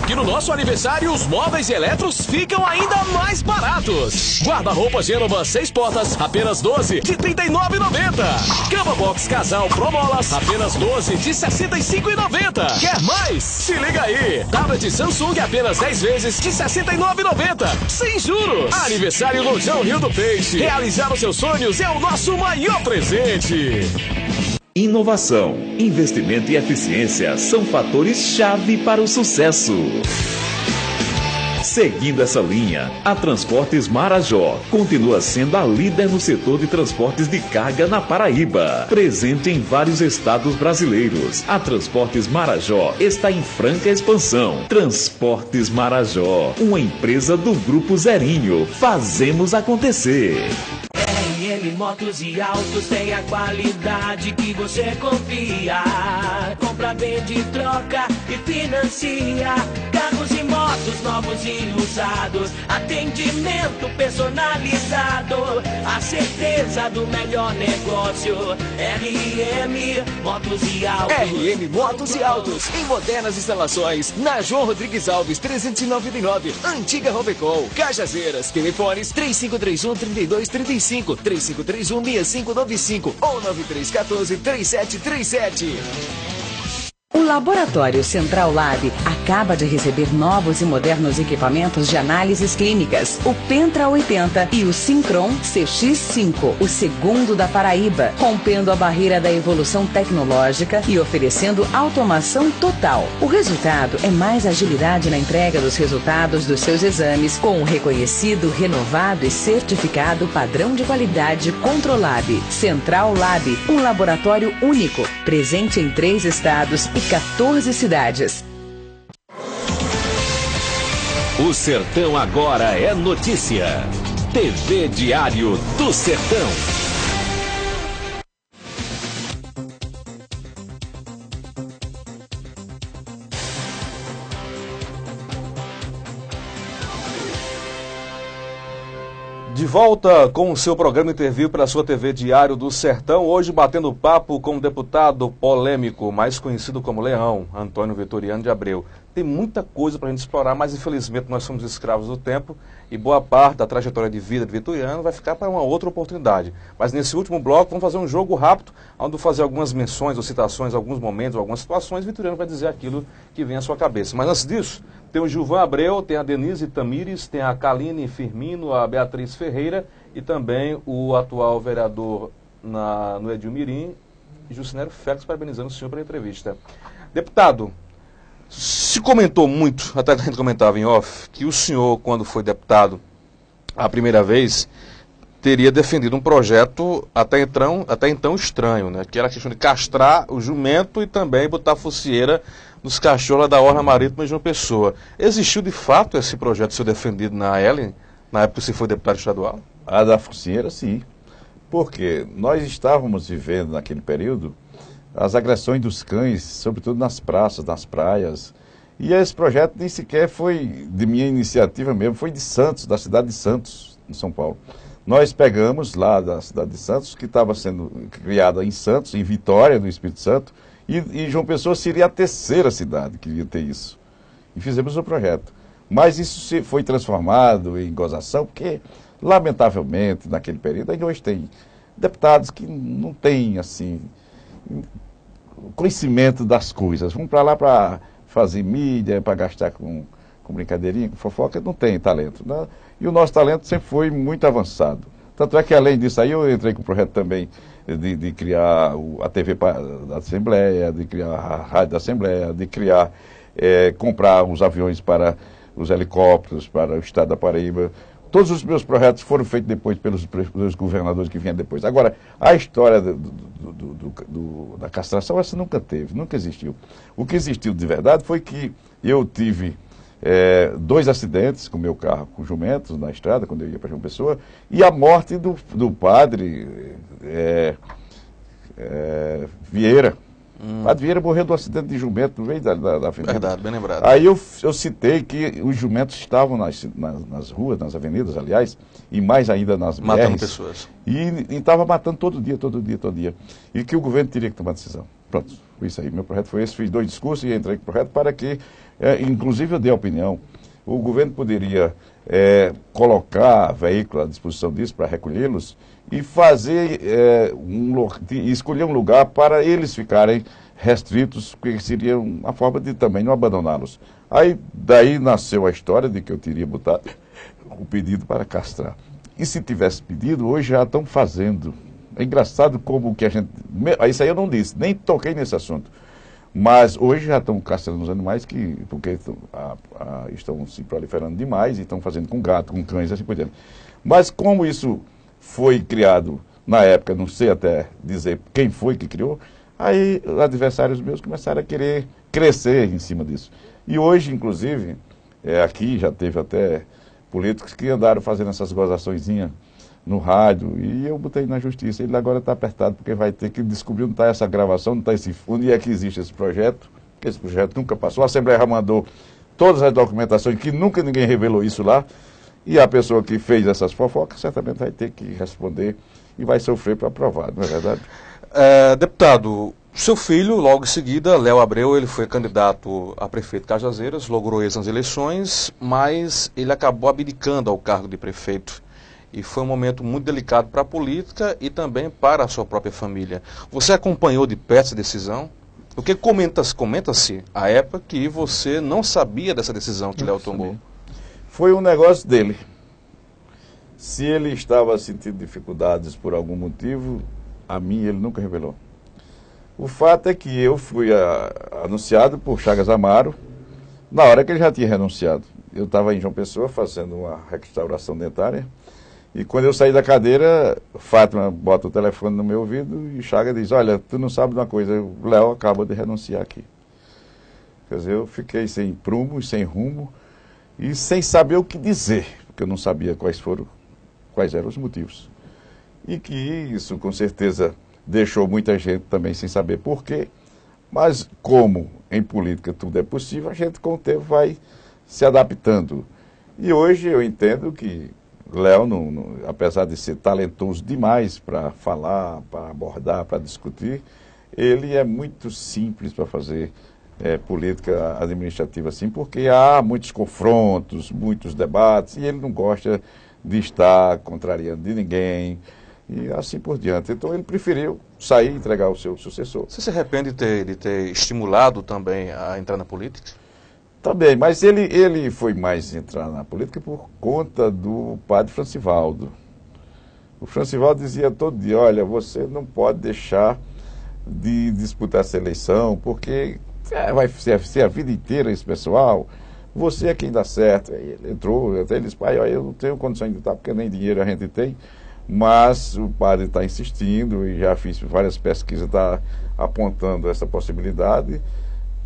Que no nosso aniversário os móveis e eletros ficam ainda mais baratos. Guarda-roupa Gênova 6 portas, apenas 12 de R$ 39,90. Cama box casal Promolas, apenas 12 de R$ 65,90. Quer mais? Se liga aí! Tablet Samsung apenas 10 vezes de R$ 69,90. Sem juros! Aniversário Lojão Rio do Peixe. Realizar os seus sonhos é o nosso maior presente. Inovação, investimento e eficiência são fatores-chave para o sucesso. Seguindo essa linha, a Transportes Marajó continua sendo a líder no setor de transportes de carga na Paraíba. Presente em vários estados brasileiros, a Transportes Marajó está em franca expansão. Transportes Marajó, uma empresa do Grupo Zerinho. Fazemos acontecer. RN Motos e Autos tem a qualidade que você confia. Compra, vende, troca e financia. Carros e motos novos e usados. Atendimento personalizado. A certeza do melhor negócio. RN Motos e Autos. RN Motos e Autos. Em modernas instalações. Na João Rodrigues Alves 399. Antiga Robecol. Cajazeiras. Telefones 3531-3235. 3531-6595 ou 9314-3737. O Laboratório Central Lab acaba de receber novos e modernos equipamentos de análises clínicas, o Pentra 80 e o Syncron CX5, o segundo da Paraíba, rompendo a barreira da evolução tecnológica e oferecendo automação total. O resultado é mais agilidade na entrega dos resultados dos seus exames, com um reconhecido, renovado e certificado padrão de qualidade Controlab. Central Lab, um laboratório único, presente em 3 estados e 14 cidades. O Sertão agora é notícia. TV Diário do Sertão. De volta com o seu programa Interview pela sua TV Diário do Sertão, hoje batendo papo com o deputado polêmico, mais conhecido como Leão, Antônio Vitoriano de Abreu. Tem muita coisa para a gente explorar, mas infelizmente nós somos escravos do tempo e boa parte da trajetória de vida de Vitoriano vai ficar para uma outra oportunidade. Mas nesse último bloco vamos fazer um jogo rápido, onde vou fazer algumas menções ou citações, alguns momentos, algumas situações, Vitoriano vai dizer aquilo que vem à sua cabeça. Mas antes disso, tem o Gilvan Abreu, tem a Denise Tamires, tem a Kaline Firmino, a Beatriz Ferreira e também o atual vereador no Edil Mirim, Jucinero Félix, parabenizando o senhor pela entrevista. Deputado, se comentou muito, até a gente comentava em off, que o senhor, quando foi deputado a primeira vez, teria defendido um projeto até então estranho, né? Que era a questão de castrar o jumento e também botar focinheira nos cachorros da Orla Marítima de João Pessoa. Existiu de fato esse projeto ser defendido na Ellen, na época que você foi deputado estadual? A da focinheira, sim. Porque nós estávamos vivendo naquele período as agressões dos cães, sobretudo nas praças, nas praias. E esse projeto nem sequer foi de minha iniciativa mesmo, foi de Santos, da cidade de Santos, em São Paulo. Nós pegamos lá da cidade de Santos, que estava sendo criada em Santos, em Vitória, no Espírito Santo, e João Pessoa seria a terceira cidade que ia ter isso. E fizemos o projeto. Mas isso foi transformado em gozação, porque, lamentavelmente, naquele período, ainda hoje tem deputados que não têm, assim, conhecimento das coisas. Vão para lá para fazer mídia, para gastar com brincadeirinha, com fofoca, não tem talento, né? E o nosso talento sempre foi muito avançado. Tanto é que, além disso, aí eu entrei com o projeto também de criar a TV da Assembleia, de criar a Rádio da Assembleia, de criar, comprar os aviões para os helicópteros, para o estado da Paraíba. Todos os meus projetos foram feitos depois pelos governadores que vinham depois. Agora, a história da castração, essa nunca teve, nunca existiu. O que existiu de verdade foi que eu tive 2 acidentes com meu carro, com jumentos, na estrada, quando eu ia para João Pessoa, e a morte do padre Vieira, Padre Vieira morreu de um acidente de jumento no meio da avenida. Verdade, bem lembrado. Aí eu citei que os jumentos estavam nas ruas, nas avenidas, aliás, e mais ainda nas Matando BRs, pessoas. E estava matando todo dia. E que o governo teria que tomar decisão. Pronto, foi isso aí. Meu projeto foi esse. Fiz 2 discursos e entrei com o projeto para que, inclusive eu dei a opinião, o governo poderia colocar veículos à disposição disso para recolhê-los e fazer escolher um lugar para eles ficarem restritos, porque seria uma forma de também não abandoná-los. Aí daí nasceu a história de que eu teria botado o pedido para castrar. E se tivesse pedido, hoje já estão fazendo. É engraçado como que a gente... Isso aí eu não disse, nem toquei nesse assunto. Mas hoje já estão castrando os animais porque estão se proliferando demais e estão fazendo com gato, com cães, assim por diante. Mas como isso foi criado na época, não sei até dizer quem foi que criou, aí adversários meus começaram a querer crescer em cima disso. E hoje, inclusive, aqui já teve até políticos que andaram fazendo essas gozaçõezinhas no rádio, e eu botei na justiça. Ele agora está apertado, porque vai ter que descobrir onde está essa gravação, onde está esse fundo, e é que existe esse projeto, que esse projeto nunca passou. A Assembleia já mandou todas as documentações, que nunca ninguém revelou isso lá, e a pessoa que fez essas fofocas certamente vai ter que responder e vai sofrer para aprovar, não é verdade? Deputado, seu filho, logo em seguida, Léo Abreu, ele foi candidato a prefeito de Cajazeiras, logrou êxito nas eleições, mas ele acabou abdicando ao cargo de prefeito. E foi um momento muito delicado para a política e também para a sua própria família. Você acompanhou de perto essa decisão? Porque comenta-se à época que você não sabia dessa decisão que Léo tomou. Foi um negócio dele. Se ele estava sentindo dificuldades por algum motivo, a mim ele nunca revelou. O fato é que eu fui anunciado por Chagas Amaro na hora que ele já tinha renunciado. Eu estava em João Pessoa fazendo uma restauração dentária. E quando eu saí da cadeira, Fátima bota o telefone no meu ouvido e Chagas diz: olha, tu não sabe de uma coisa, o Léo acaba de renunciar aqui. Quer dizer, eu fiquei sem prumo, sem rumo e sem saber o que dizer, porque eu não sabia quais eram os motivos. E que isso, com certeza, deixou muita gente também sem saber por quê. Mas como em política tudo é possível, a gente com o tempo vai se adaptando. E hoje eu entendo que Léo, apesar de ser talentoso demais para falar, para abordar, para discutir, ele é muito simples para fazer política administrativa assim, porque há muitos confrontos, muitos debates, e ele não gosta de estar contrariando de ninguém, e assim por diante. Então ele preferiu sair e entregar o seu sucessor. Você se arrepende de ter estimulado também a entrar na política? Também, mas ele foi mais entrar na política por conta do padre Francivaldo. O Francivaldo dizia todo dia: olha, você não pode deixar de disputar essa eleição, porque vai ser a vida inteira esse pessoal, você é quem dá certo. Aí ele entrou, até ele disse: pai, eu não tenho condições de lutar, porque nem dinheiro a gente tem, mas o padre está insistindo, e já fiz várias pesquisas, está apontando essa possibilidade.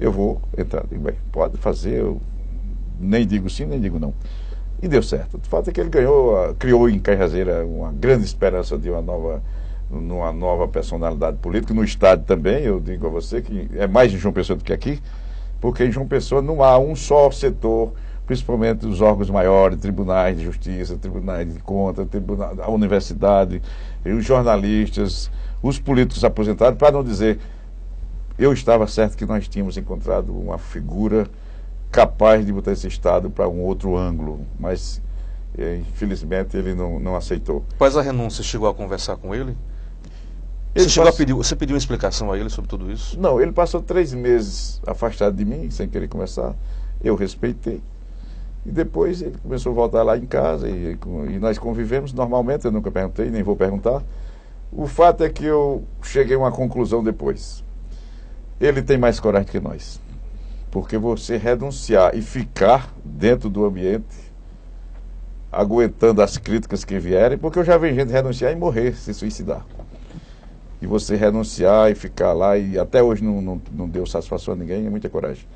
Eu vou entrar. Digo, bem, pode fazer, eu nem digo sim, nem digo não. E deu certo. O fato é que ele criou em Cajazeira uma grande esperança de uma nova personalidade política, no estado também. Eu digo a você que é mais em João Pessoa do que aqui, porque em João Pessoa não há um só setor, principalmente os órgãos maiores, tribunais de justiça, tribunais de contas, a universidade, os jornalistas, os políticos aposentados, para não dizer... Eu estava certo que nós tínhamos encontrado uma figura capaz de botar esse Estado para um outro ângulo, mas infelizmente ele não aceitou. Após a renúncia, chegou a conversar com ele? Você pediu uma explicação a ele sobre tudo isso? Não, ele passou 3 meses afastado de mim, sem querer conversar. Eu respeitei. E depois ele começou a voltar lá em casa e nós convivemos normalmente. Eu nunca perguntei, nem vou perguntar. O fato é que eu cheguei a uma conclusão depois. Ele tem mais coragem que nós, porque você renunciar e ficar dentro do ambiente, aguentando as críticas que vierem, porque eu já vi gente renunciar e morrer, se suicidar. E você renunciar e ficar lá, e até hoje não deu satisfação a ninguém, é muita coragem.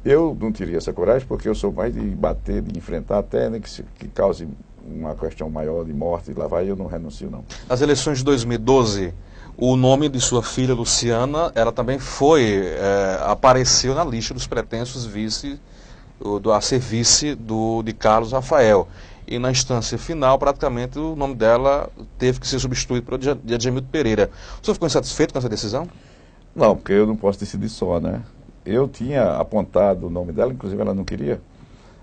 Eu não teria essa coragem, porque eu sou mais de bater, de enfrentar, até né, que cause uma questão maior de morte, e lá vai, eu não renuncio não. As eleições de 2012... O nome de sua filha, Luciana, ela também apareceu na lista dos pretensos a ser vice de Carlos Rafael. E na instância final, praticamente, o nome dela teve que ser substituído por Adjemilton Pereira. O senhor ficou insatisfeito com essa decisão? Não, porque eu não posso decidir só, né? Eu tinha apontado o nome dela, inclusive ela não queria,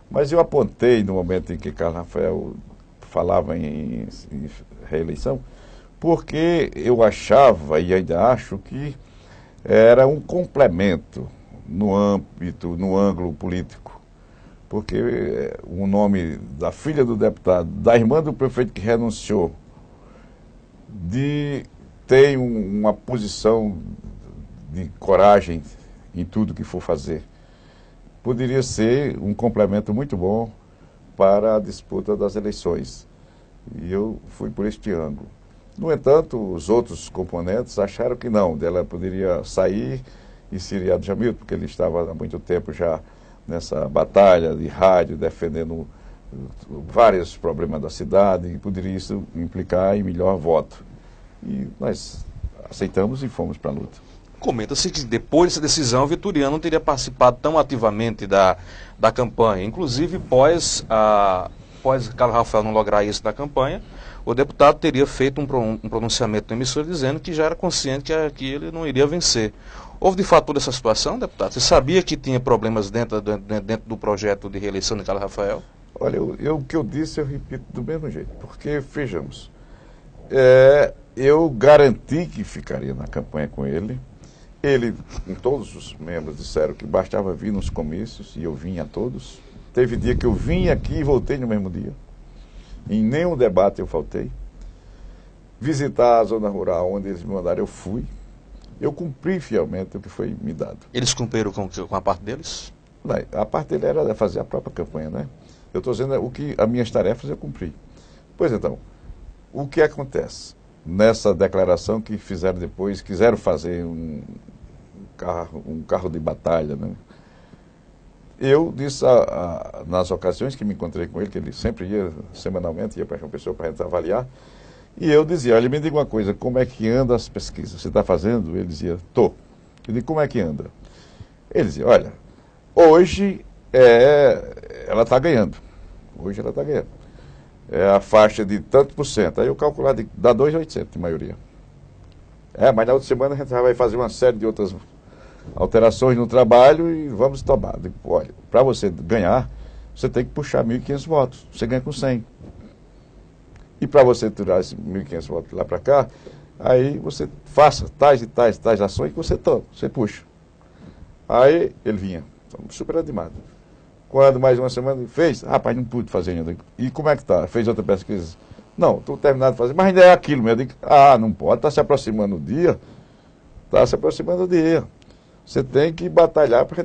mas eu apontei no momento em que Carlos Rafael falava em reeleição, porque eu achava e ainda acho que era um complemento no ângulo político, porque o nome da filha do deputado, da irmã do prefeito que renunciou, tem uma posição de coragem em tudo que for fazer, poderia ser um complemento muito bom para a disputa das eleições. E eu fui por este ângulo. No entanto, os outros componentes acharam que não, dela poderia sair e seria Adjemilton, porque ele estava há muito tempo já nessa batalha de rádio, defendendo vários problemas da cidade, e poderia isso implicar em melhor voto. E nós aceitamos e fomos para a luta. Comenta-se que depois dessa decisão, Vitoriano não teria participado tão ativamente da campanha. Inclusive, após Carlos Rafael não lograr isso na campanha, o deputado teria feito um pronunciamento na emissora dizendo que já era consciente que ele não iria vencer. Houve de fato toda essa situação, deputado? Você sabia que tinha problemas dentro do projeto de reeleição de Carlos Rafael? Olha, o que eu disse eu repito do mesmo jeito, porque, vejamos, eu garanti que ficaria na campanha com ele. Ele, com todos os membros, disseram que bastava vir nos comícios, e eu vim a todos. Teve dia que eu vim aqui e voltei no mesmo dia. Em nenhum debate eu faltei. Visitar a zona rural onde eles me mandaram, eu fui. Eu cumpri fielmente o que foi me dado. Eles cumpriram com a parte deles? A parte dele era fazer a própria campanha, né? Eu estou dizendo as minhas tarefas eu cumpri. Pois então, o que acontece? Nessa declaração que fizeram depois, quiseram fazer um carro de batalha, né? Eu disse nas ocasiões que me encontrei com ele, que ele sempre ia, semanalmente, ia para uma pessoa para a gente avaliar, e eu dizia, olha, me diga uma coisa, como é que anda as pesquisas? Você está fazendo? Ele dizia, estou. Eu digo, como é que anda? Ele dizia, olha, hoje ela está ganhando. Hoje ela está ganhando. É a faixa de tanto por cento. Aí eu calcular, dá 2.800 de maioria. Mas na outra semana a gente vai fazer uma série de outras alterações no trabalho e vamos tomar. Digo, olha, para você ganhar, você tem que puxar 1.500 votos. Você ganha com 100. E para você tirar esses 1.500 votos lá para cá, aí você faça tais e tais ações que você toma, você puxa. Aí ele vinha, super animado. Quando mais uma semana ele fez, rapaz, não pude fazer ainda. E como é que está? Fez outra pesquisa? Não, estou terminado de fazer, mas ainda é aquilo mesmo. Eu digo, não pode, está se aproximando o dia. Está se aproximando o dia. Você tem que batalhar para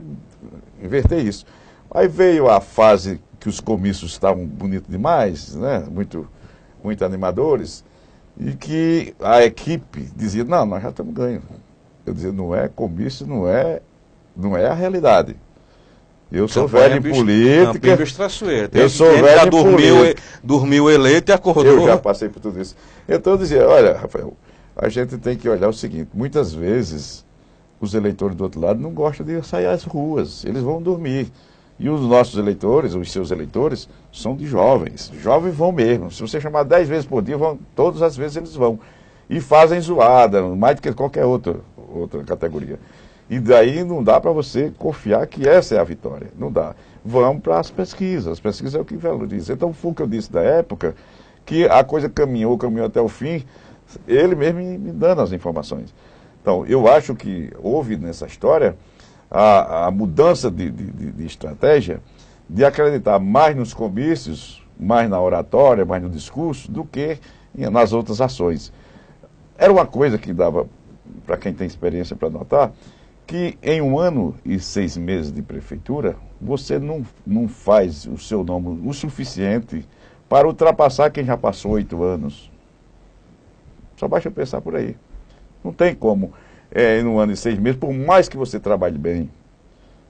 inverter isso. Aí veio a fase que os comícios estavam bonitos demais, né? Muito animadores, e que a equipe dizia, não, nós já estamos ganhando. Eu dizia, não é comício, não é a realidade. Eu sou velho em política. Eu sou velho em política. Dormiu eleito e acordou. Eu já passei por tudo isso. Então eu dizia, olha, Rafael, a gente tem que olhar o seguinte, muitas vezes os eleitores do outro lado não gostam de sair às ruas, eles vão dormir. E os nossos eleitores, os seus eleitores, são de jovens. Jovens vão mesmo. Se você chamar 10 vezes por dia, todas as vezes eles vão. E fazem zoada, mais do que qualquer outra categoria. E daí não dá para você confiar que essa é a vitória. Não dá. Vamos para as pesquisas. As pesquisas é o que valoriza. Então foi o que eu disse da época, que a coisa caminhou até o fim, ele mesmo me dando as informações. Então, eu acho que houve nessa história a mudança de estratégia, de acreditar mais nos comícios, mais na oratória, mais no discurso, do que nas outras ações. Era uma coisa que dava, para quem tem experiência para notar, que em 1 ano e 6 meses de prefeitura, você não faz o seu nome o suficiente para ultrapassar quem já passou 8 anos. Só basta pensar por aí. Não tem como, em 1 ano e 6 meses, por mais que você trabalhe bem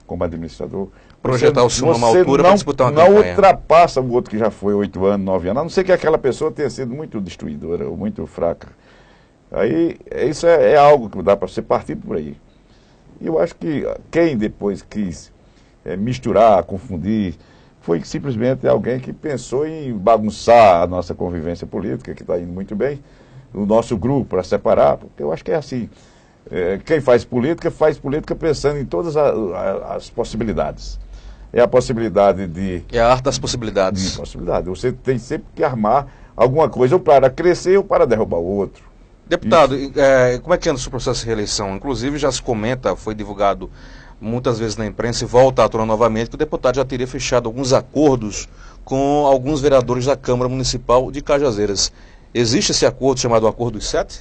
como administrador, projetar o senhor numa altura para disputar uma campanha. Não ultrapassa o outro que já foi 8 anos, 9 anos, a não ser que aquela pessoa tenha sido muito destruidora ou muito fraca. Aí, isso é algo que dá para ser partido por aí. E eu acho que quem depois quis misturar, confundir, foi simplesmente alguém que pensou em bagunçar a nossa convivência política, que está indo muito bem, o nosso grupo, para separar, porque eu acho que é assim. Quem faz política pensando em todas as possibilidades. É a possibilidade de... É a arte das possibilidades. Possibilidade. Você tem sempre que armar alguma coisa, ou para crescer ou para derrubar o outro. Deputado, como é que anda o seu processo de reeleição? Inclusive já se comenta, foi divulgado muitas vezes na imprensa e volta à tona novamente, que o deputado já teria fechado alguns acordos com alguns vereadores da Câmara Municipal de Cajazeiras. Existe esse acordo chamado Acordo dos Sete?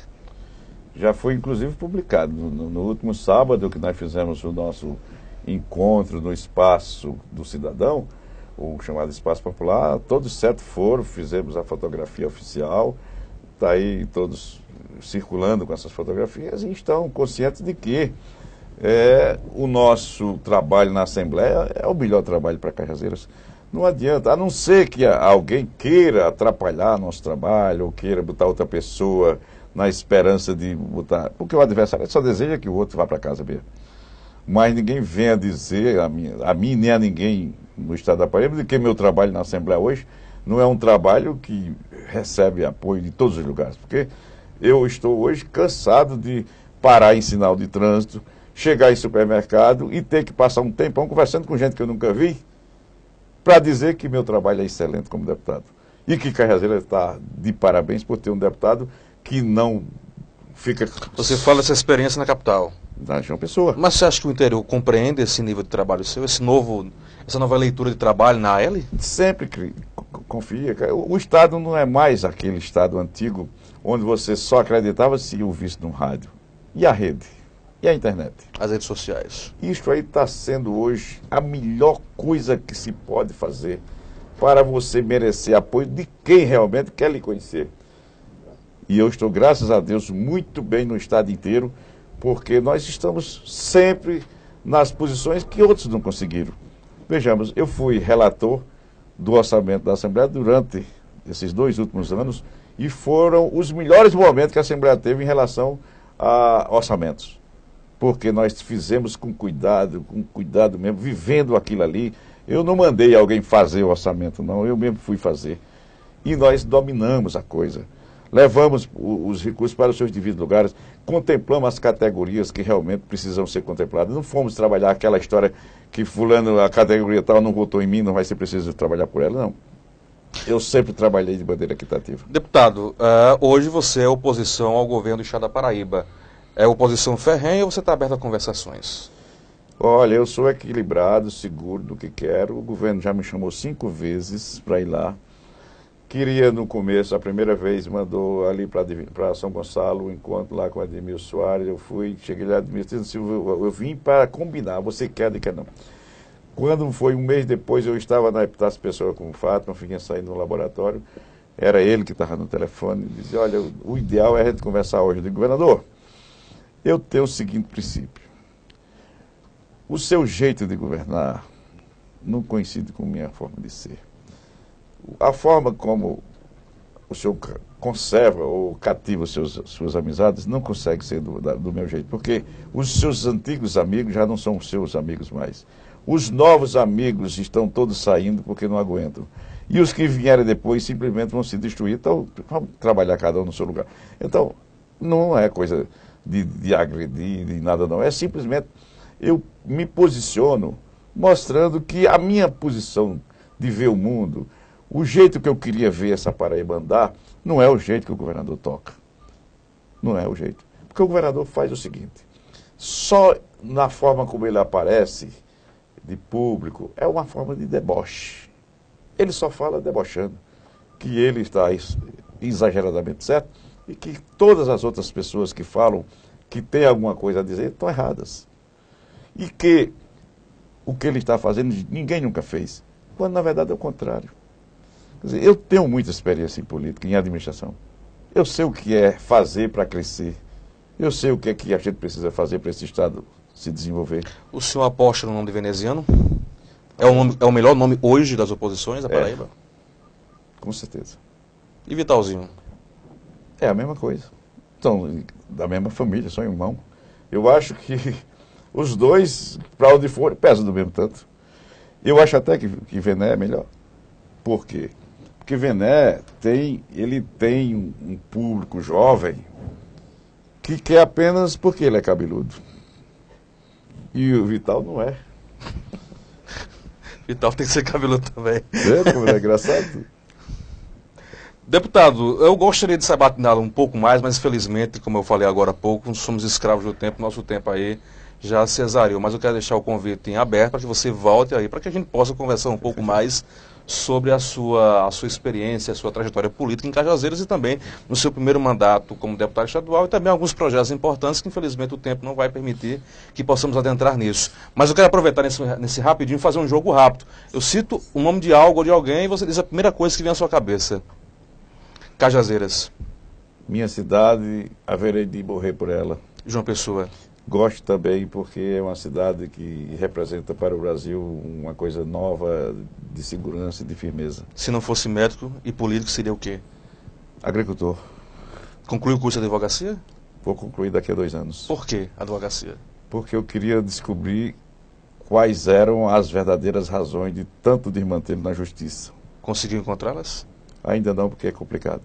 Já foi inclusive publicado no último sábado, que nós fizemos o nosso encontro no Espaço do Cidadão, o chamado Espaço Popular. Todos 7 foram, fizemos a fotografia oficial, está aí todos circulando com essas fotografias e estão conscientes de que o nosso trabalho na Assembleia é o melhor trabalho para Cajazeiras. Não adianta, a não ser que alguém queira atrapalhar nosso trabalho ou queira botar outra pessoa na esperança de botar... Porque o adversário só deseja que o outro vá para casa mesmo. Mas ninguém venha dizer a mim nem a ninguém no estado da Paraíba de que meu trabalho na Assembleia hoje não é um trabalho que recebe apoio de todos os lugares. Porque eu estou hoje cansado de parar em sinal de trânsito, chegar em supermercado e ter que passar um tempão conversando com gente que eu nunca vi para dizer que meu trabalho é excelente como deputado. E que Cajazeiras está de parabéns por ter um deputado que não fica... Você fala dessa experiência na capital. Da João Pessoa. Mas você acha que o interior compreende esse nível de trabalho seu, essa nova leitura de trabalho na AL? Sempre confia. O Estado não é mais aquele Estado antigo onde você só acreditava se ouvisse no rádio. E a rede? E a internet? As redes sociais. Isso aí está sendo hoje a melhor coisa que se pode fazer para você merecer apoio de quem realmente quer lhe conhecer. E eu estou, graças a Deus, muito bem no Estado inteiro, porque nós estamos sempre nas posições que outros não conseguiram. Vejamos, eu fui relator do orçamento da Assembleia durante esses 2 últimos anos e foram os melhores momentos que a Assembleia teve em relação a orçamentos. Porque nós fizemos com cuidado mesmo, vivendo aquilo ali. Eu não mandei alguém fazer o orçamento, não, eu mesmo fui fazer. E nós dominamos a coisa. Levamos os recursos para os seus devidos lugares, contemplamos as categorias que realmente precisam ser contempladas. Não fomos trabalhar aquela história que fulano, a categoria tal, não votou em mim, não vai ser preciso trabalhar por ela, não. Eu sempre trabalhei de bandeira equitativa. Deputado, hoje você é oposição ao governo do Estado da Paraíba. É oposição ferrenha ou você está aberto a conversações? Olha, eu sou equilibrado, seguro do que quero. O governo já me chamou 5 vezes para ir lá. Queria no começo, a primeira vez, mandou ali para São Gonçalo, um encontro lá com Ademir Soares. Eu fui, cheguei lá, Ademir Silva, eu vim para combinar, você quer, quer não. Quando foi 1 mês depois, eu estava na Epitácio Pessoa com o Fátima, fiquei saindo no laboratório, era ele que estava no telefone, e dizia, olha, o ideal é a gente conversar hoje. Eu digo, governador, eu tenho o seguinte princípio, o seu jeito de governar não coincide com a minha forma de ser. A forma como o senhor conserva ou cativa suas amizades não consegue ser do meu jeito, porque os seus antigos amigos já não são os seus amigos mais. Os novos amigos estão todos saindo porque não aguentam. E os que vierem depois simplesmente vão se destruir, então vamos trabalhar cada um no seu lugar. Então, não é coisa de agredir, de nada não. É simplesmente eu me posiciono mostrando que a minha posição de ver o mundo, o jeito que eu queria ver essa Paraíba andar, não é o jeito que o governador toca. Não é o jeito. Porque o governador faz o seguinte, só na forma como ele aparece, de público, é uma forma de deboche. Ele só fala debochando, que ele está exageradamente certo e que todas as outras pessoas que falam que tem alguma coisa a dizer estão erradas. E que o que ele está fazendo ninguém nunca fez, quando na verdade é o contrário. Quer dizer, eu tenho muita experiência em política, em administração. Eu sei o que é fazer para crescer. Eu sei o que é que a gente precisa fazer para esse Estado se desenvolver. O senhor aposta no nome de veneziano? É o melhor nome hoje das oposições da Paraíba? Com certeza. E Vitalzinho? É a mesma coisa. são da mesma família, são irmãos. Eu acho que os dois, para onde for, pesam do mesmo tanto. Eu acho até que Vené é melhor. Por quê? Porque Vené ele tem um público jovem que quer apenas porque ele é cabeludo. E o Vital não é. Vital tem que ser cabeludo também. Como é engraçado? Deputado, eu gostaria de sabatiná-lo um pouco mais, mas infelizmente, como eu falei agora há pouco, somos escravos do tempo, nosso tempo aí já se exauriu. Mas eu quero deixar o convite em aberto para que você volte aí, para que a gente possa conversar um pouco mais sobre a sua experiência, a sua trajetória política em Cajazeiras e também no seu primeiro mandato como deputado estadual e também alguns projetos importantes que infelizmente o tempo não vai permitir que possamos adentrar nisso. Mas eu quero aproveitar nesse rapidinho e fazer um jogo rápido. Eu cito o nome de algo ou de alguém e você diz a primeira coisa que vem à sua cabeça. Cajazeiras. Minha cidade, haverei de morrer por ela. João Pessoa. Gosto também porque é uma cidade que representa para o Brasil uma coisa nova de segurança e de firmeza. Se não fosse médico e político, seria o quê? Agricultor. Concluiu o curso de advocacia? Vou concluir daqui a 2 anos. Por que advocacia? Porque eu queria descobrir quais eram as verdadeiras razões de tanto desmantelo na justiça. Conseguiu encontrá-las? Ainda não, porque é complicado.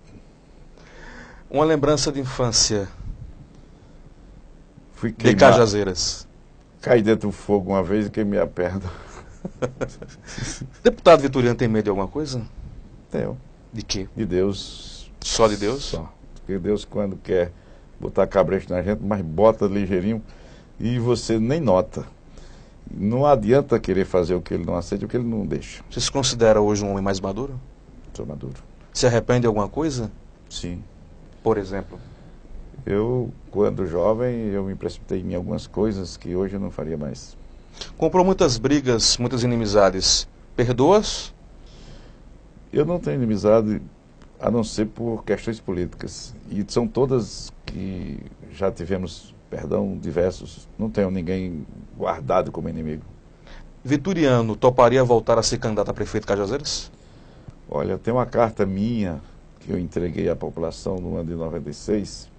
Uma lembrança de infância Fui de queimar, Cajazeiras. caí dentro do fogo uma vez e queimei a perna. Deputado Vitoriano tem medo de alguma coisa? Tenho. De quê? De Deus. Só de Deus? Só. Porque Deus, quando quer botar cabresto na gente, mas bota ligeirinho e você nem nota. Não adianta querer fazer o que ele não aceita, o que ele não deixa. Você se considera hoje um homem mais maduro? Sou maduro. Se arrepende de alguma coisa? Sim. Por exemplo? Eu, quando jovem, eu me precipitei em algumas coisas que hoje eu não faria mais. Comprou muitas brigas, muitas inimizades. Perdoas? Eu não tenho inimizade a não ser por questões políticas. E são todas que já tivemos, perdão, diversos. Não tenho ninguém guardado como inimigo. Vitoriano toparia voltar a ser candidato a prefeito de Cajazeiras? Olha, tem uma carta minha que eu entreguei à população no ano de 96,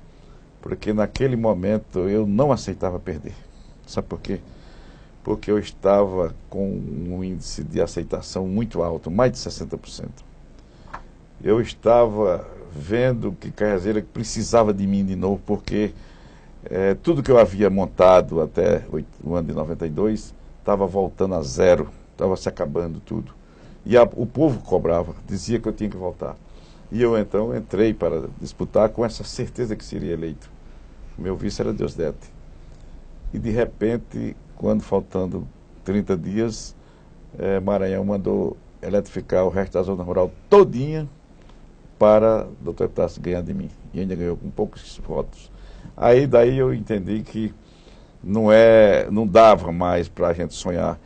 porque naquele momento eu não aceitava perder. Sabe por quê? Porque eu estava com um índice de aceitação muito alto, mais de 60%. Eu estava vendo que Cajazeiras precisava de mim de novo, porque tudo que eu havia montado até o ano de 92 estava voltando a zero, estava se acabando tudo. E o povo cobrava, dizia que eu tinha que voltar. E eu então entrei para disputar com essa certeza que seria eleito. Meu vice era Deusdedit. E de repente, quando faltando 30 dias, Maranhão mandou eletrificar o resto da zona rural todinha para o Dr. Epitácio ganhar de mim. E ainda ganhou com poucos votos. Daí eu entendi que não dava mais para a gente sonhar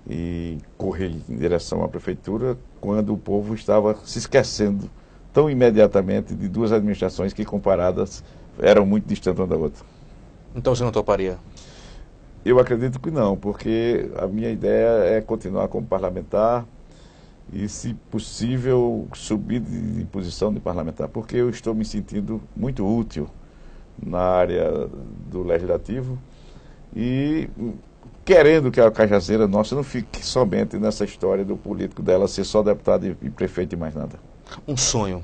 e correr em direção à prefeitura quando o povo estava se esquecendo tão imediatamente de duas administrações que, comparadas, eram muito distantes uma da outra. Então você não toparia? Eu acredito que não, porque a minha ideia é continuar como parlamentar e, se possível, subir de posição de parlamentar, porque eu estou me sentindo muito útil na área do legislativo e querendo que a Cajazeira nossa não fique somente nessa história do político dela ser só deputado e prefeito e mais nada. Um sonho?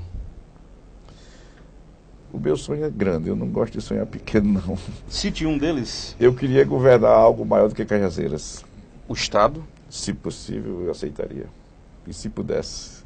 O meu sonho é grande, eu não gosto de sonhar pequeno, não. Cite um deles. Eu queria governar algo maior do que Cajazeiras. O Estado? Se possível, eu aceitaria. E se pudesse.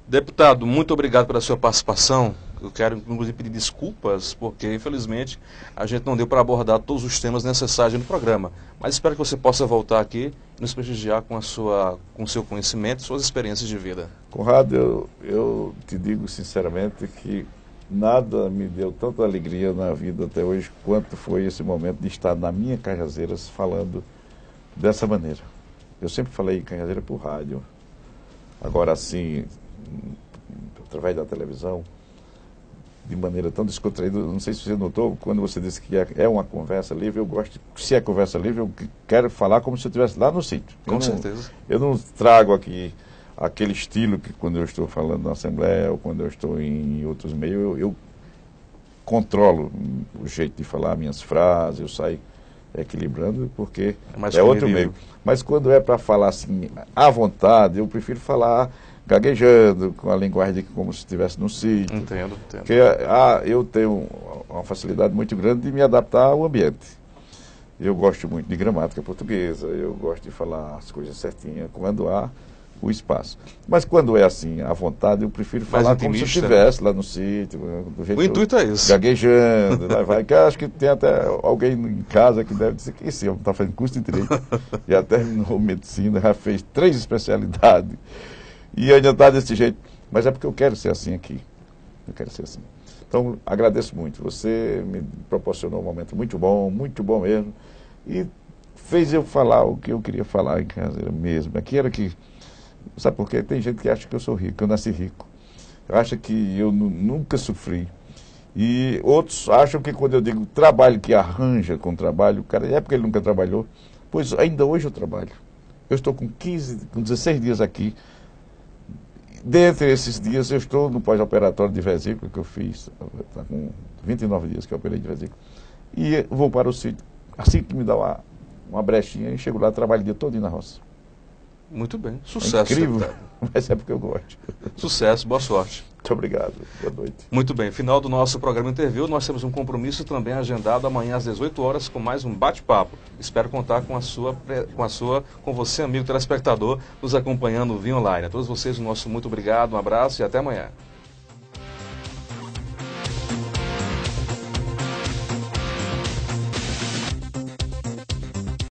Deputado, muito obrigado pela sua participação. Eu quero, inclusive, pedir desculpas, porque, infelizmente, a gente não deu para abordar todos os temas necessários no programa. Mas espero que você possa voltar aqui e nos prestigiar com o seu conhecimento e suas experiências de vida. Conrado, eu te digo sinceramente que nada me deu tanta alegria na vida até hoje quanto foi esse momento de estar na minha Cajazeiras falando dessa maneira. Eu sempre falei em Cajazeira por rádio. Agora, assim, através da televisão, de maneira tão descontraída. Não sei se você notou, quando você disse que é uma conversa livre, eu gosto, se é conversa livre, eu quero falar como se eu estivesse lá no sítio. Com certeza. Eu não trago aqui aquele estilo que quando eu estou falando na Assembleia ou quando eu estou em outros meios, eu controlo o jeito de falar minhas frases, eu saio equilibrando, porque mais é outro comedido. meio. Mas quando é para falar assim, à vontade, eu prefiro falar gaguejando, com a linguagem como se estivesse num sítio. Entendo. Porque eu tenho uma facilidade muito grande de me adaptar ao ambiente. Eu gosto muito de gramática portuguesa, eu gosto de falar as coisas certinhas, quando há o espaço. Mas quando é assim, à vontade, eu prefiro Mais falar como se eu intimista, estivesse lá no sítio, do jeito O intuito é isso. gaguejando, que eu acho que tem até alguém em casa que deve dizer que esse homem está fazendo curso de direito, já terminou medicina, já fez 3 especialidades, e ainda está desse jeito. Mas é porque eu quero ser assim aqui. Eu quero ser assim. Então, agradeço muito. Você me proporcionou um momento muito bom mesmo, e fez eu falar o que eu queria falar em casa mesmo. Aqui era que... Sabe por quê? Tem gente que acha que eu sou rico, eu nasci rico. Acha que eu nunca sofri. E outros acham que quando eu digo trabalho, que arranja com trabalho, o cara é porque ele nunca trabalhou. Pois ainda hoje eu trabalho. Eu estou com 16 dias aqui. Dentre esses dias eu estou no pós-operatório de vesícula que eu fiz. Está com 29 dias que eu operei de vesícula. E vou para o sítio. Assim que me dá uma brechinha, e chego lá, trabalho o dia todo na roça. Muito bem. Sucesso. É incrível, deputado. mas é porque eu gosto. Sucesso, boa sorte. Muito obrigado. Boa noite. Muito bem, final do nosso programa Interview, nós temos um compromisso também agendado amanhã às 18 horas com mais um bate-papo. Espero contar com você, amigo telespectador, nos acompanhando via online. A todos vocês, o nosso muito obrigado, um abraço e até amanhã.